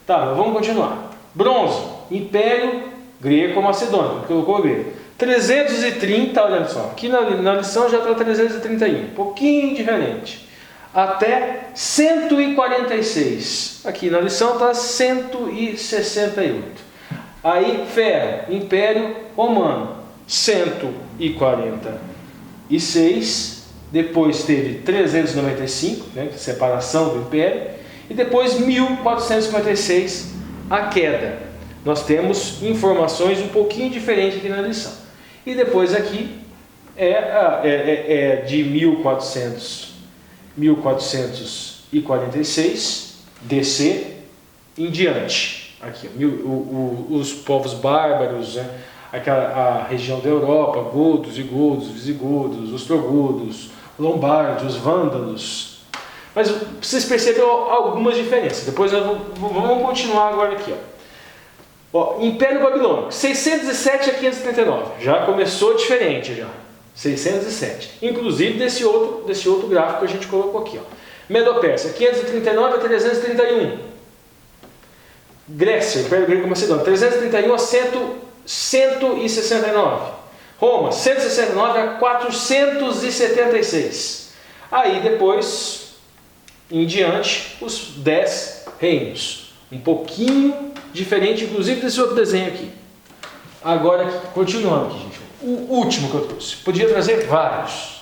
Tá, mas vamos continuar. Bronze, Império Greco-Macedônico, colocou grego. 330, olha só, aqui na lição já está 331, um pouquinho diferente. Até 146, aqui na lição está 168. Aí, ferro, Império Romano, 146, depois teve 395, né, separação do Império, e depois 1456, a queda. Nós temos informações um pouquinho diferentes aqui na lição. E depois aqui de 1446 DC em diante. Aqui, os povos bárbaros, né? A região da Europa, godos e godos, visigodos, ostrogodos, lombardos, os vândalos. Mas vocês perceberam algumas diferenças. Depois vamos continuar agora aqui. Império Babilônico, 607 a 539. Já começou diferente já. 607. Inclusive desse outro gráfico que a gente colocou aqui. Medo-Pérsia, 539 a 331. Grécia, Império Greco-Macedônico, 331 a 169. Roma, 169 a 476. Aí depois, em diante, os 10 reinos. Um pouquinho diferente, inclusive, desse outro desenho aqui. Agora, continuando aqui, gente. O último que eu trouxe. Podia trazer vários.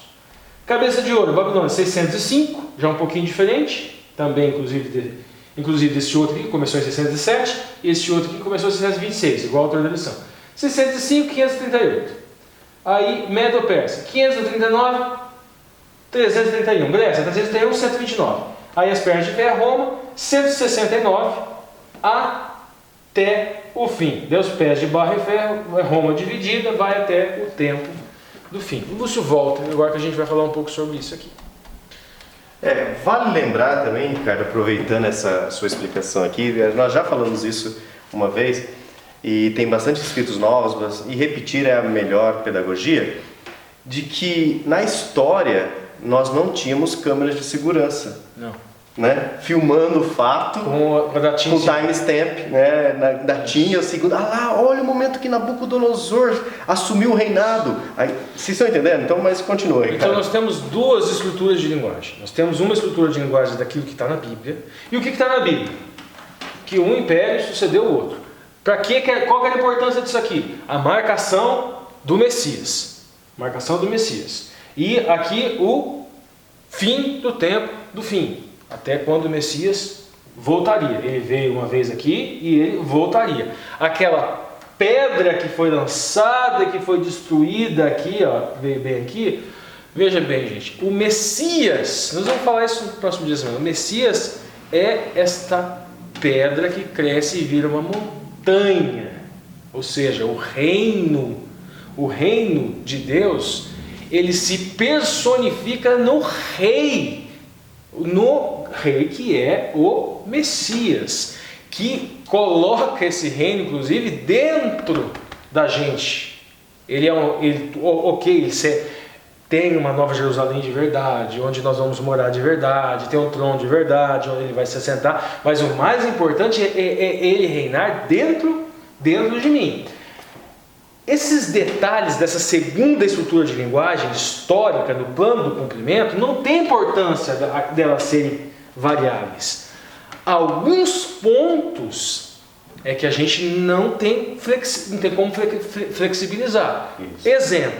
Cabeça de ouro, Babilônia, 605. Já um pouquinho diferente. Também, inclusive, Inclusive esse outro aqui começou em 607 e esse outro aqui começou em 626, igual a autor da lição. 605, 538. Aí Medo-Persa, 539, 331. Grécia, 331, 129. Aí as Pernas de Ferro, Roma, 169 até o fim. Deu os pés de barro e ferro, Roma dividida, vai até o tempo do fim. O Lúcio volta, agora que a gente vai falar um pouco sobre isso aqui. Vale lembrar também, Ricardo, aproveitando essa sua explicação aqui, nós já falamos isso uma vez, e tem bastante escritos novos, e repetir é a melhor pedagogia, de que na história nós não tínhamos câmeras de segurança. Não. Né? Filmando o fato com timestamp, né? Na datinha, segundo. Lá, olha o momento que Nabucodonosor assumiu o reinado. Aí, vocês estão entendendo? Então, mas continua aí. Então, nós temos duas estruturas de linguagem. Nós temos uma estrutura de linguagem daquilo que está na Bíblia. E o que está na Bíblia? Que um império sucedeu o outro. Qual que é a importância disso aqui? A marcação do Messias. Marcação do Messias. E aqui o fim do tempo do fim. Até quando o Messias voltaria. Ele veio uma vez aqui e ele voltaria. Aquela pedra que foi lançada, que foi destruída aqui, ó, veio bem aqui. Veja bem, gente, o Messias, nós vamos falar isso no próximo dia, o Messias é esta pedra que cresce e vira uma montanha. Ou seja, o reino de Deus, ele se personifica no rei que é o Messias, que coloca esse reino, inclusive, dentro da gente. Ele tem uma nova Jerusalém de verdade, onde nós vamos morar de verdade, tem um trono de verdade, onde ele vai se assentar, mas o mais importante é ele reinar dentro de mim. Esses detalhes dessa segunda estrutura de linguagem histórica no plano do cumprimento não tem importância delas serem variáveis. Alguns pontos é que a gente não tem como flexibilizar. Isso. Exemplo,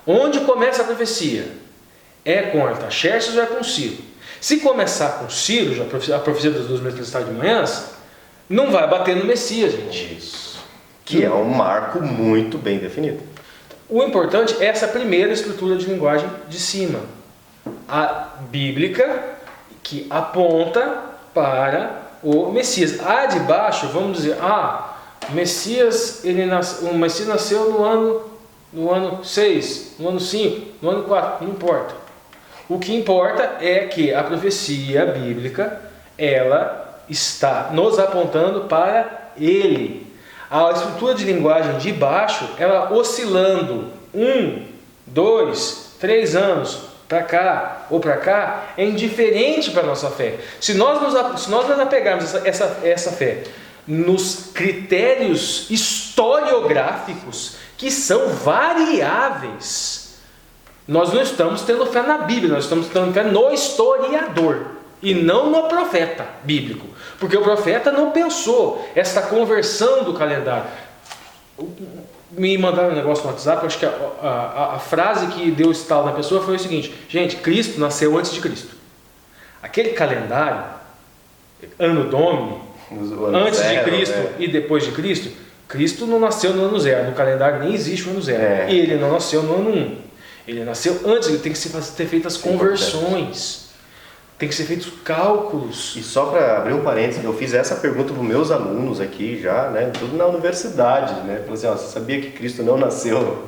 onde começa a profecia? É com Artaxerxes ou é com Ciro? Se começar com Ciro, a profecia das 2 tempestades de manhãs, não vai bater no Messias, gente. Isso. Que é um marco muito bem definido. O importante é essa primeira estrutura de linguagem de cima, a bíblica, que aponta para o Messias. A de baixo, vamos dizer, o Messias nasceu no ano 6, no ano 5, no ano 4, não importa. O que importa é que a profecia bíblica, ela está nos apontando para ele. A estrutura de linguagem de baixo, ela oscilando 1, 2, 3 anos para cá ou para cá, é indiferente para a nossa fé. Se nós nos apegarmos essa fé nos critérios historiográficos, que são variáveis, nós não estamos tendo fé na Bíblia, nós estamos tendo fé no historiador e não no profeta bíblico. Porque o profeta não pensou essa conversão do calendário. Me mandaram um negócio no WhatsApp, acho que a frase que deu estalo na pessoa foi o seguinte: gente, Cristo nasceu antes de Cristo. Aquele calendário, ano Domini, antes de Cristo e depois de Cristo, Cristo não nasceu no ano 0, no calendário nem existe o ano 0. E ele não nasceu no ano 1. Ele nasceu antes, ele tem que ter feito as conversões. Tem que ser feitos cálculos. E só para abrir um parênteses, eu fiz essa pergunta para os meus alunos aqui já, né? Tudo na universidade, né? Falei assim, você sabia que Cristo não nasceu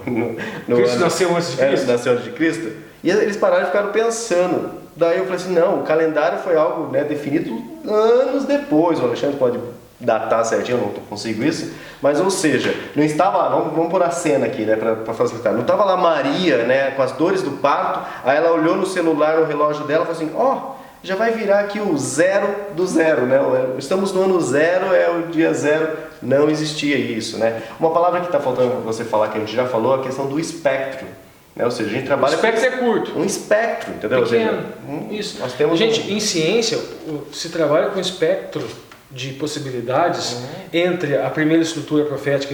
Cristo nasceu antes de Cristo? Nasceu antes de Cristo? E eles pararam e ficaram pensando. Daí eu falei assim, não, o calendário foi algo, né, definido anos depois. O Alexandre pode datar certinho, eu não consigo isso. Mas, ou seja, não estava lá, vamos pôr a cena aqui, né, para facilitar. Não estava lá Maria, né, com as dores do parto, aí ela olhou no celular, no relógio dela e falou assim, já vai virar aqui o 0 do 0, né? Estamos no ano 0, é o dia 0, não existia isso, né? Uma palavra que está faltando você falar, que a gente já falou, é a questão do espectro, né? Ou seja, a gente trabalha... O espectro é curto. Um espectro, entendeu? Pequeno, isso. Nós temos em ciência, se trabalha com espectro de possibilidades entre a primeira estrutura profética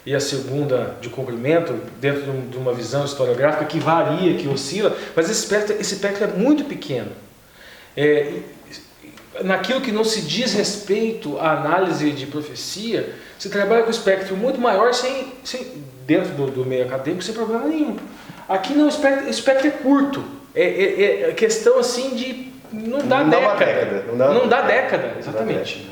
e a segunda de cumprimento, dentro de uma visão historiográfica que varia, que oscila, mas esse espectro é muito pequeno. naquilo que não se diz respeito à análise de profecia, se trabalha com um espectro muito maior dentro do meio acadêmico sem problema nenhum. Aqui não, o espectro é curto. É questão assim de não dá década. Não dá década, exatamente.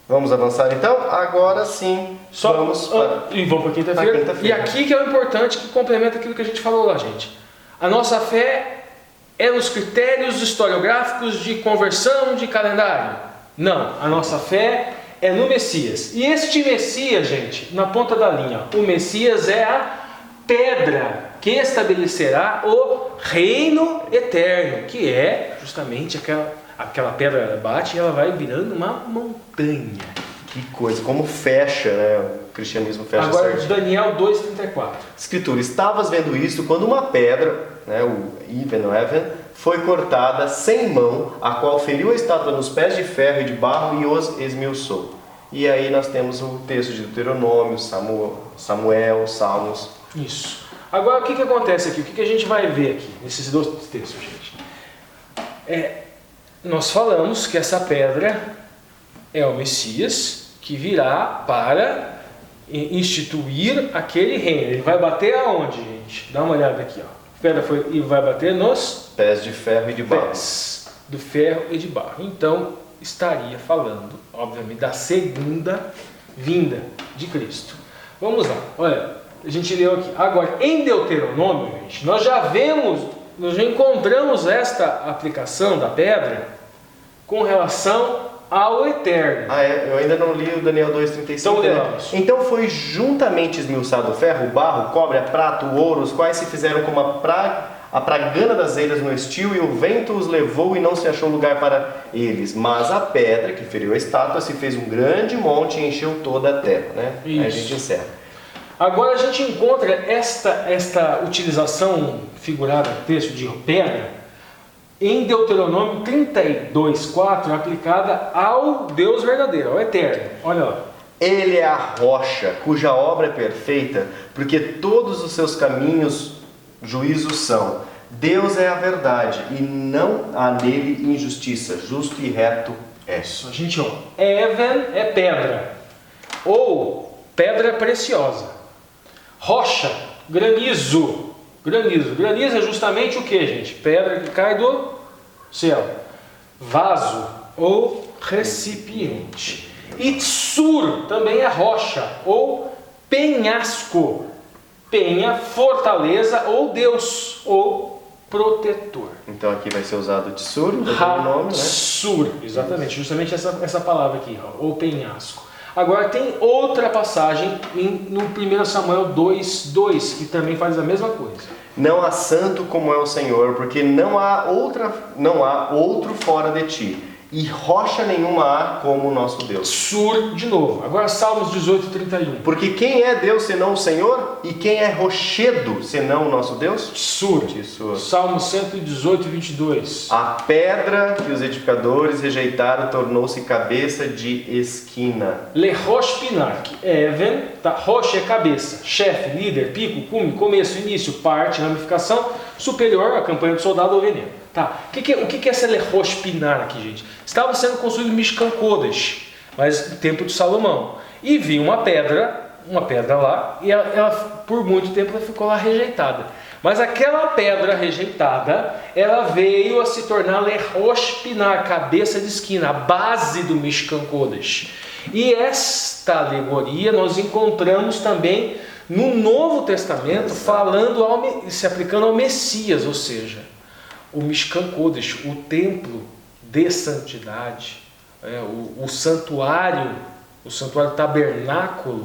Vamos avançar então? Agora sim. Vamos para a quinta-feira. E aqui que é o importante, que complementa aquilo que a gente falou lá, gente. A nossa fé é nos critérios historiográficos de conversão de calendário? Não. A nossa fé é no Messias. E este Messias, gente, na ponta da linha, o Messias é a pedra que estabelecerá o reino eterno, que é justamente aquela pedra bate e ela vai virando uma montanha. Que coisa, como fecha, né? O cristianismo fecha. Agora, certo. Daniel 2,34. Escritura: estavas vendo isto quando uma pedra, né, o Even, foi cortada sem mão, a qual feriu a estátua nos pés de ferro e de barro e os esmiuçou. E aí nós temos o texto de Deuteronômio, Samuel, Salmos. Isso. Agora, o que acontece aqui? O que a gente vai ver aqui nesses dois textos, gente? Nós falamos que essa pedra é o Messias que virá para instituir aquele reino. Ele vai bater aonde, gente? Dá uma olhada aqui, ó. A pedra vai bater nos pés de ferro e de barro. Pés do ferro e de barro. Então, estaria falando, obviamente, da segunda vinda de Cristo. Vamos lá. Olha, a gente leu aqui. Agora, em Deuteronômio, gente, nós já encontramos esta aplicação da pedra com relação ao eterno. Eu ainda não li o Daniel 2,35. Então foi juntamente esmiuçado o ferro, o barro, o cobre, a prata, o ouro, os quais se fizeram como a pragana das eiras no estio, e o vento os levou e não se achou lugar para eles. Mas a pedra que feriu a estátua se fez um grande monte e encheu toda a terra. Né? Aí a gente encerra. Agora a gente encontra esta utilização figurada do texto de pedra em Deuteronômio 32,4, aplicada ao Deus verdadeiro, ao eterno. Olha lá. Ele é a rocha, cuja obra é perfeita, porque todos os seus caminhos juízos são. Deus é a verdade, e não há nele injustiça. Justo e reto é. Isso, gente, ó. Even é pedra, ou pedra preciosa. Rocha, granizo. Granizo é justamente o que, gente? Pedra que cai do céu. Vaso ou recipiente. E tsur também é rocha ou penhasco. Penha, fortaleza ou Deus ou protetor. Então aqui vai ser usado tsur, o nome, né? Tsur, exatamente, justamente essa palavra aqui, ou penhasco. Agora tem outra passagem no 1 Samuel 2,2 que também faz a mesma coisa. Não há santo como é o Senhor, porque não há outro fora de ti, e rocha nenhuma há como o nosso Deus. Sur de novo. Agora Salmos 18:31. Porque quem é Deus senão o Senhor? E quem é rochedo senão o nosso Deus? Sur. Salmos 118:22. A pedra que os edificadores rejeitaram tornou-se cabeça de esquina. Le roche pinar, que é even, tá? Roche é cabeça, chefe, líder, pico, cume, começo, início, parte, ramificação, superior, a campanha do soldado ou veneno. Tá. O que é essa Le roche pinar aqui, gente? Estava sendo construído Mishkan Kodesh, mas no tempo de Salomão. E vinha uma pedra lá, e ela por muito tempo ela ficou lá rejeitada. Mas aquela pedra rejeitada, ela veio a se tornar Le roche pinar, cabeça de esquina, a base do Mishkan Kodesh. E esta alegoria nós encontramos também no Novo Testamento, se aplicando ao Messias, ou seja, o Mishkan Kodesh, o templo de santidade, o santuário tabernáculo,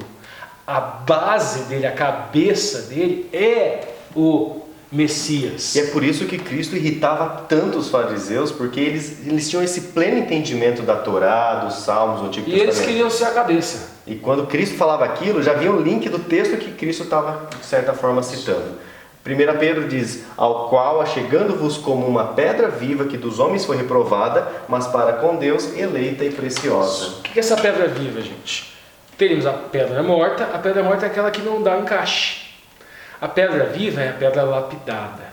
a base dele, a cabeça dele é o Messias. E é por isso que Cristo irritava tanto os fariseus, porque eles tinham esse pleno entendimento da Torá, dos Salmos, do Antigo Testamento. E eles queriam ser a cabeça. E quando Cristo falava aquilo, já vinha o link do texto que Cristo estava, de certa forma, citando. 1 Pedro diz: ao qual, achegando-vos como uma pedra viva que dos homens foi reprovada, mas para com Deus eleita e preciosa. O que é essa pedra viva, gente? Temos a pedra morta é aquela que não dá encaixe. A pedra viva é a pedra lapidada,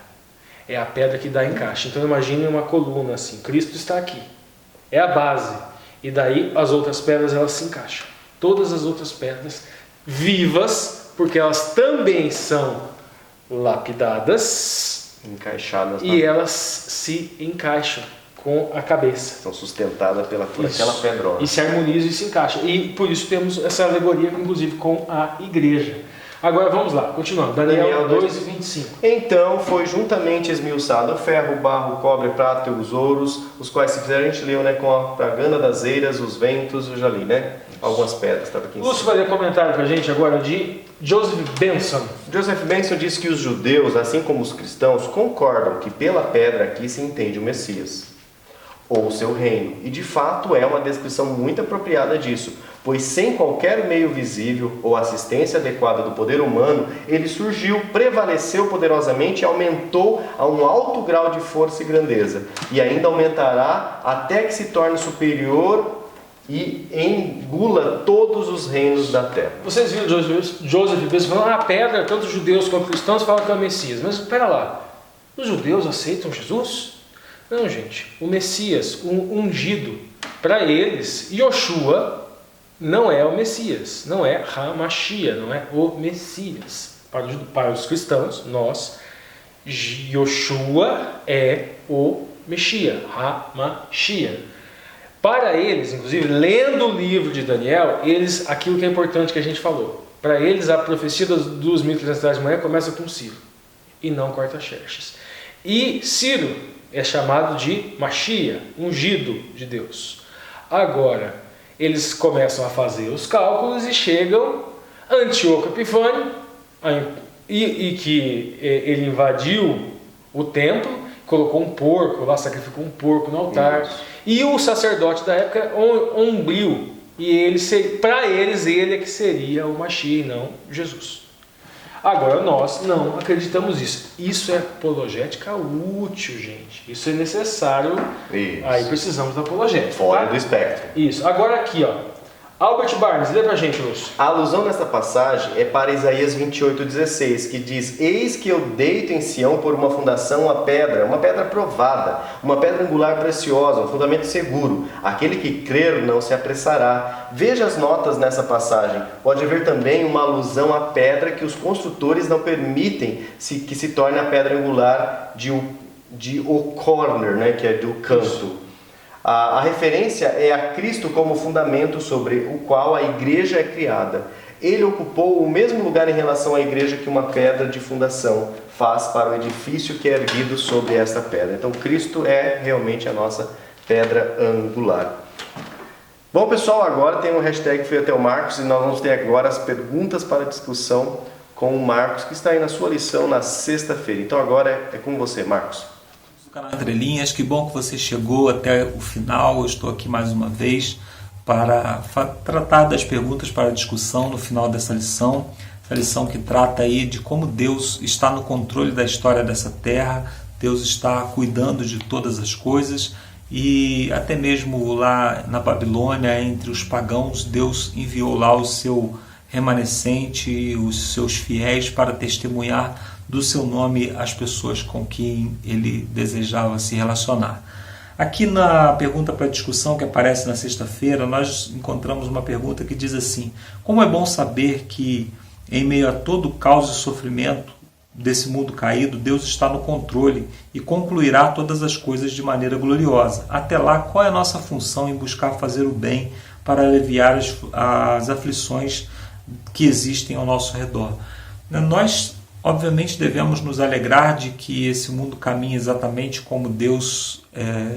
é a pedra que dá encaixe. Então imagine uma coluna assim, Cristo está aqui, é a base. E daí as outras pedras elas se encaixam. Todas as outras pedras vivas, porque elas também são lapidadas, encaixadas e elas se encaixam com a cabeça. São sustentadas por aquela pedrosa. E se harmonizam e se encaixam. E por isso temos essa alegoria, inclusive, com a igreja. Agora vamos lá, continuando. Daniel 2:25. Então foi juntamente esmiuçado o ferro, o barro, o cobre, a prata e os ouros, os quais se fizeram, a gente leu, né, com a propaganda das eiras, os ventos, eu já li, né? Algumas pedras, estava aqui em Lúcio cima. vai ler comentário para a gente agora de Joseph Benson. Joseph Benson diz que os judeus, assim como os cristãos, concordam que pela pedra aqui se entende o Messias, ou o seu reino. E de fato é uma descrição muito apropriada disso, pois sem qualquer meio visível ou assistência adequada do poder humano, ele surgiu, prevaleceu poderosamente e aumentou a um alto grau de força e grandeza, e ainda aumentará até que se torne superior e engula todos os reinos da terra. Vocês viram Joseph Benson falando, a pedra, tanto judeus quanto cristãos falam que é o Messias. Mas espera lá, os judeus aceitam Jesus? Não, gente, o Messias, o ungido, para eles, Yoshua não é o Messias, não é Hamashia, não é o Messias. Para os cristãos, nós, Yoshua é o Messias, Hamashia. Para eles, inclusive, lendo o livro de Daniel, aquilo que é importante que a gente falou, para eles a profecia das 2300 de manhã começa com Ciro, e não com Artaxerxes. E Ciro é chamado de Machia, ungido de Deus. Agora, eles começam a fazer os cálculos e chegam Antíoco Epifânio, e que ele invadiu o templo, colocou um porco lá, sacrificou um porco no altar. Isso. E o sacerdote da época Ombril, e para eles ele é que seria o Machia e não Jesus. Agora nós não acreditamos nisso. Isso é apologética útil, gente. Isso é necessário. Isso. Aí precisamos da apologética. Fora do espectro. Isso. Agora aqui, ó. Albert Barnes, lê pra gente, Lúcio. A alusão nesta passagem é para Isaías 28:16, que diz: Eis que eu deito em Sião por uma fundação uma pedra provada, uma pedra angular preciosa, um fundamento seguro. Aquele que crer não se apressará. Veja as notas nessa passagem. Pode haver também uma alusão à pedra que os construtores não permitem que se torne a pedra angular de o corner, né, que é do canto. A referência é a Cristo como fundamento sobre o qual a igreja é criada. Ele ocupou o mesmo lugar em relação à igreja que uma pedra de fundação faz para o edifício que é erguido sobre esta pedra. Então Cristo é realmente a nossa pedra angular. Bom, pessoal, agora tem um hashtag que foi até o Marcos, e nós vamos ter agora as perguntas para discussão com o Marcos, que está aí na sua lição na sexta-feira. Então agora é com você, Marcos. Canal Entre Linhas, que bom que você chegou até o final. Eu estou aqui mais uma vez para tratar das perguntas para discussão no final dessa lição. Essa lição que trata aí de como Deus está no controle da história dessa terra, Deus está cuidando de todas as coisas, e até mesmo lá na Babilônia, entre os pagãos, Deus enviou lá o seu remanescente, os seus fiéis, para testemunhar do seu nome às pessoas com quem ele desejava se relacionar. Aqui na pergunta para discussão que aparece na sexta-feira, nós encontramos uma pergunta que diz assim: como é bom saber que em meio a todo o caos e sofrimento desse mundo caído, Deus está no controle e concluirá todas as coisas de maneira gloriosa. Até lá, qual é a nossa função em buscar fazer o bem para aliviar as aflições que existem ao nosso redor? Nós obviamente devemos nos alegrar de que esse mundo caminha exatamente como Deus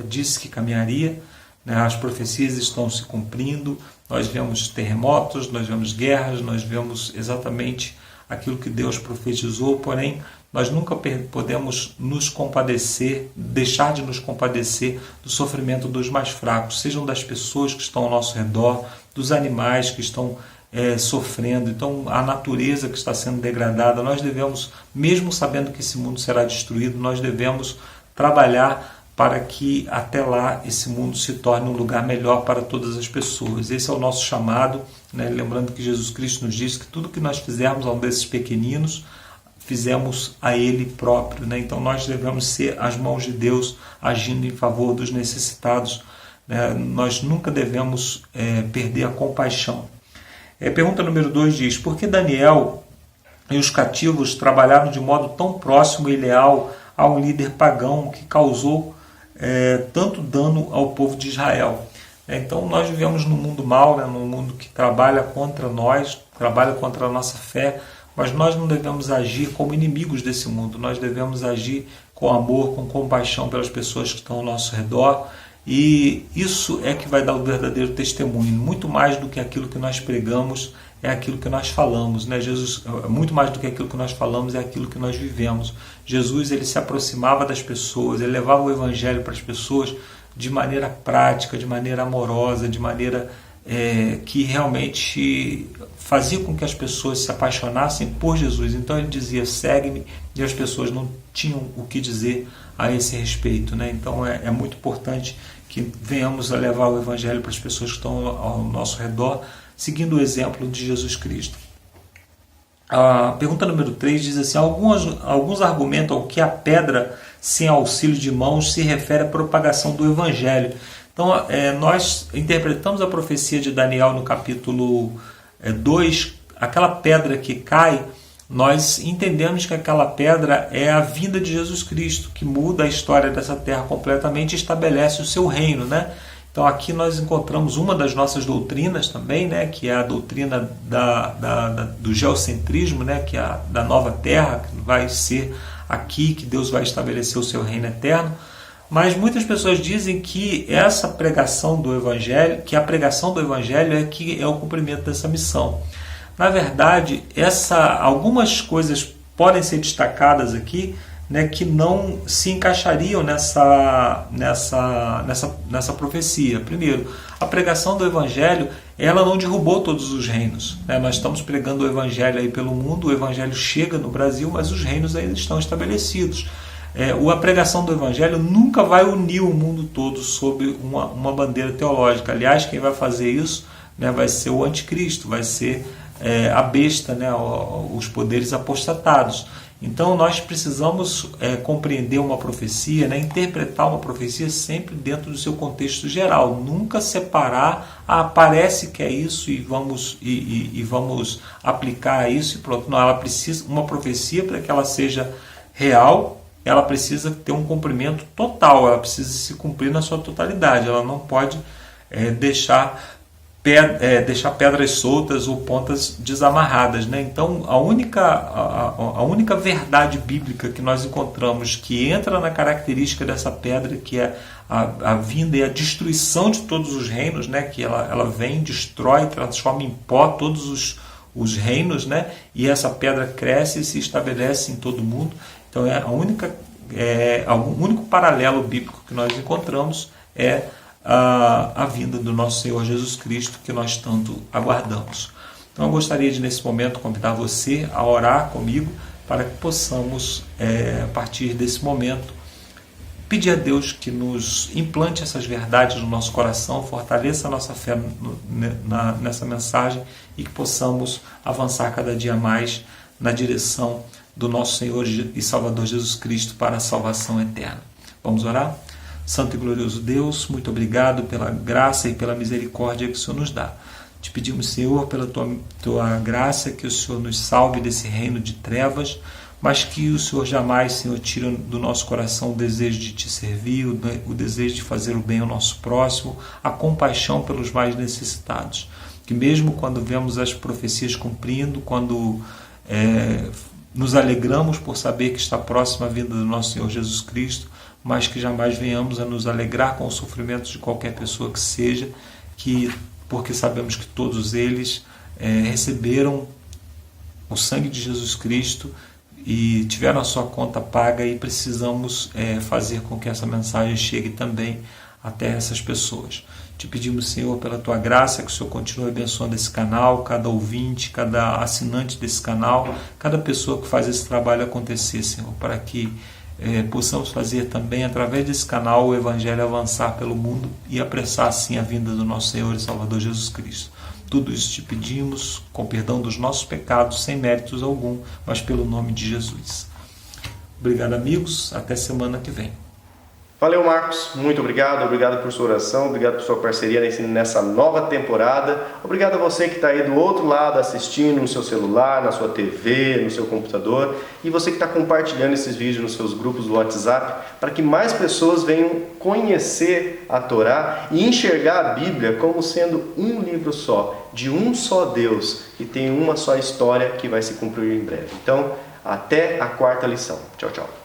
disse que caminharia, né? As profecias estão se cumprindo, nós vemos terremotos, nós vemos guerras, nós vemos exatamente aquilo que Deus profetizou, porém nós nunca podemos nos compadecer, deixar de nos compadecer do sofrimento dos mais fracos, sejam das pessoas que estão ao nosso redor, dos animais que estão sofrendo. Então a natureza que está sendo degradada, nós devemos, mesmo sabendo que esse mundo será destruído, nós devemos trabalhar para que até lá esse mundo se torne um lugar melhor para todas as pessoas. Esse é o nosso chamado, né? Lembrando que Jesus Cristo nos diz que tudo que nós fizermos a um desses pequeninos, fizemos a Ele próprio, né? Então nós devemos ser as mãos de Deus agindo em favor dos necessitados né? Nós nunca devemos perder a compaixão. Pergunta número 2 diz: por que Daniel e os cativos trabalharam de modo tão próximo e leal a um líder pagão que causou tanto dano ao povo de Israel? Então nós vivemos num mundo mau, né? Num mundo que trabalha contra nós, trabalha contra a nossa fé, mas nós não devemos agir como inimigos desse mundo, nós devemos agir com amor, com compaixão pelas pessoas que estão ao nosso redor, e isso é que vai dar o verdadeiro testemunho. Muito mais do que aquilo que nós pregamos é aquilo que nós falamos, né? Jesus, muito mais do que aquilo que nós falamos é aquilo que nós vivemos. Jesus, ele se aproximava das pessoas, ele levava o evangelho para as pessoas de maneira prática, de maneira amorosa, de maneira que realmente fazia com que as pessoas se apaixonassem por Jesus. Então ele dizia: segue-me, e as pessoas não tinham o que dizer a esse respeito, né? Então é muito importante que venhamos a levar o evangelho para as pessoas que estão ao nosso redor, seguindo o exemplo de Jesus Cristo. A pergunta número 3 diz assim: alguns argumentam que a pedra sem auxílio de mãos se refere à propagação do evangelho. Então nós interpretamos a profecia de Daniel no capítulo 2, aquela pedra que cai, nós entendemos que aquela pedra é a vinda de Jesus Cristo, que muda a história dessa terra completamente e estabelece o seu reino, né? Então aqui nós encontramos uma das nossas doutrinas também, né? Que é a doutrina do geocentrismo, né? Que é da nova terra, que vai ser aqui que Deus vai estabelecer o seu reino eterno. Mas muitas pessoas dizem que essa pregação do evangelho, que a pregação do evangelho é o cumprimento dessa missão. Na verdade, algumas coisas podem ser destacadas aqui, né, que não se encaixariam nessa profecia. Primeiro, a pregação do evangelho, ela não derrubou todos os reinos, né? Nós estamos pregando o evangelho aí pelo mundo, o evangelho chega no Brasil, mas os reinos ainda estão estabelecidos. A pregação do evangelho nunca vai unir o mundo todo sob uma bandeira teológica. Aliás, quem vai fazer isso, né, vai ser o anticristo, vai ser a besta, né, os poderes apostatados. Então nós precisamos compreender uma profecia, né, interpretar uma profecia sempre dentro do seu contexto geral, nunca separar, parece que é isso e vamos aplicar isso e pronto. Não, ela precisa, uma profecia, para que ela seja real, ela precisa ter um cumprimento total, ela precisa se cumprir na sua totalidade, ela não pode deixar pedras soltas ou pontas desamarradas, né? Então a única verdade bíblica que nós encontramos que entra na característica dessa pedra, que é a vinda e a destruição de todos os reinos, né? Que ela vem, destrói, transforma em pó todos os reinos, né? E essa pedra cresce e se estabelece em todo mundo. Então o único paralelo bíblico que nós encontramos é a vinda do nosso Senhor Jesus Cristo, que nós tanto aguardamos. Então eu gostaria de, nesse momento, convidar você a orar comigo para que possamos, a partir desse momento, pedir a Deus que nos implante essas verdades no nosso coração, fortaleça a nossa fé nessa mensagem e que possamos avançar cada dia mais na direção do nosso Senhor e Salvador Jesus Cristo para a salvação eterna. Vamos orar? Santo e glorioso Deus, muito obrigado pela graça e pela misericórdia que o Senhor nos dá. Te pedimos, Senhor, pela tua graça, que o Senhor nos salve desse reino de trevas, mas que o Senhor jamais, Senhor, tire do nosso coração o desejo de te servir, o desejo de fazer o bem ao nosso próximo, a compaixão pelos mais necessitados. Que mesmo quando vemos as profecias cumprindo, quando nos alegramos por saber que está próxima a vinda do nosso Senhor Jesus Cristo, mas que jamais venhamos a nos alegrar com os sofrimentos de qualquer pessoa que seja, porque sabemos que todos eles receberam o sangue de Jesus Cristo e tiveram a sua conta paga, e precisamos fazer com que essa mensagem chegue também até essas pessoas. Te pedimos, Senhor, pela tua graça, que o Senhor continue abençoando esse canal, cada ouvinte, cada assinante desse canal, cada pessoa que faz esse trabalho acontecer, Senhor, para que possamos fazer também, através desse canal, o Evangelho avançar pelo mundo e apressar assim a vinda do nosso Senhor e Salvador Jesus Cristo. Tudo isso te pedimos, com perdão dos nossos pecados, sem méritos algum, mas pelo nome de Jesus. Obrigado, amigos. Até semana que vem. Valeu, Marcos, muito obrigado por sua oração, obrigado por sua parceria nessa nova temporada. Obrigado a você que está aí do outro lado assistindo no seu celular, na sua TV, no seu computador, e você que está compartilhando esses vídeos nos seus grupos do WhatsApp, para que mais pessoas venham conhecer a Torá e enxergar a Bíblia como sendo um livro só, de um só Deus, que tem uma só história que vai se cumprir em breve. Então, até a quarta lição. Tchau, tchau.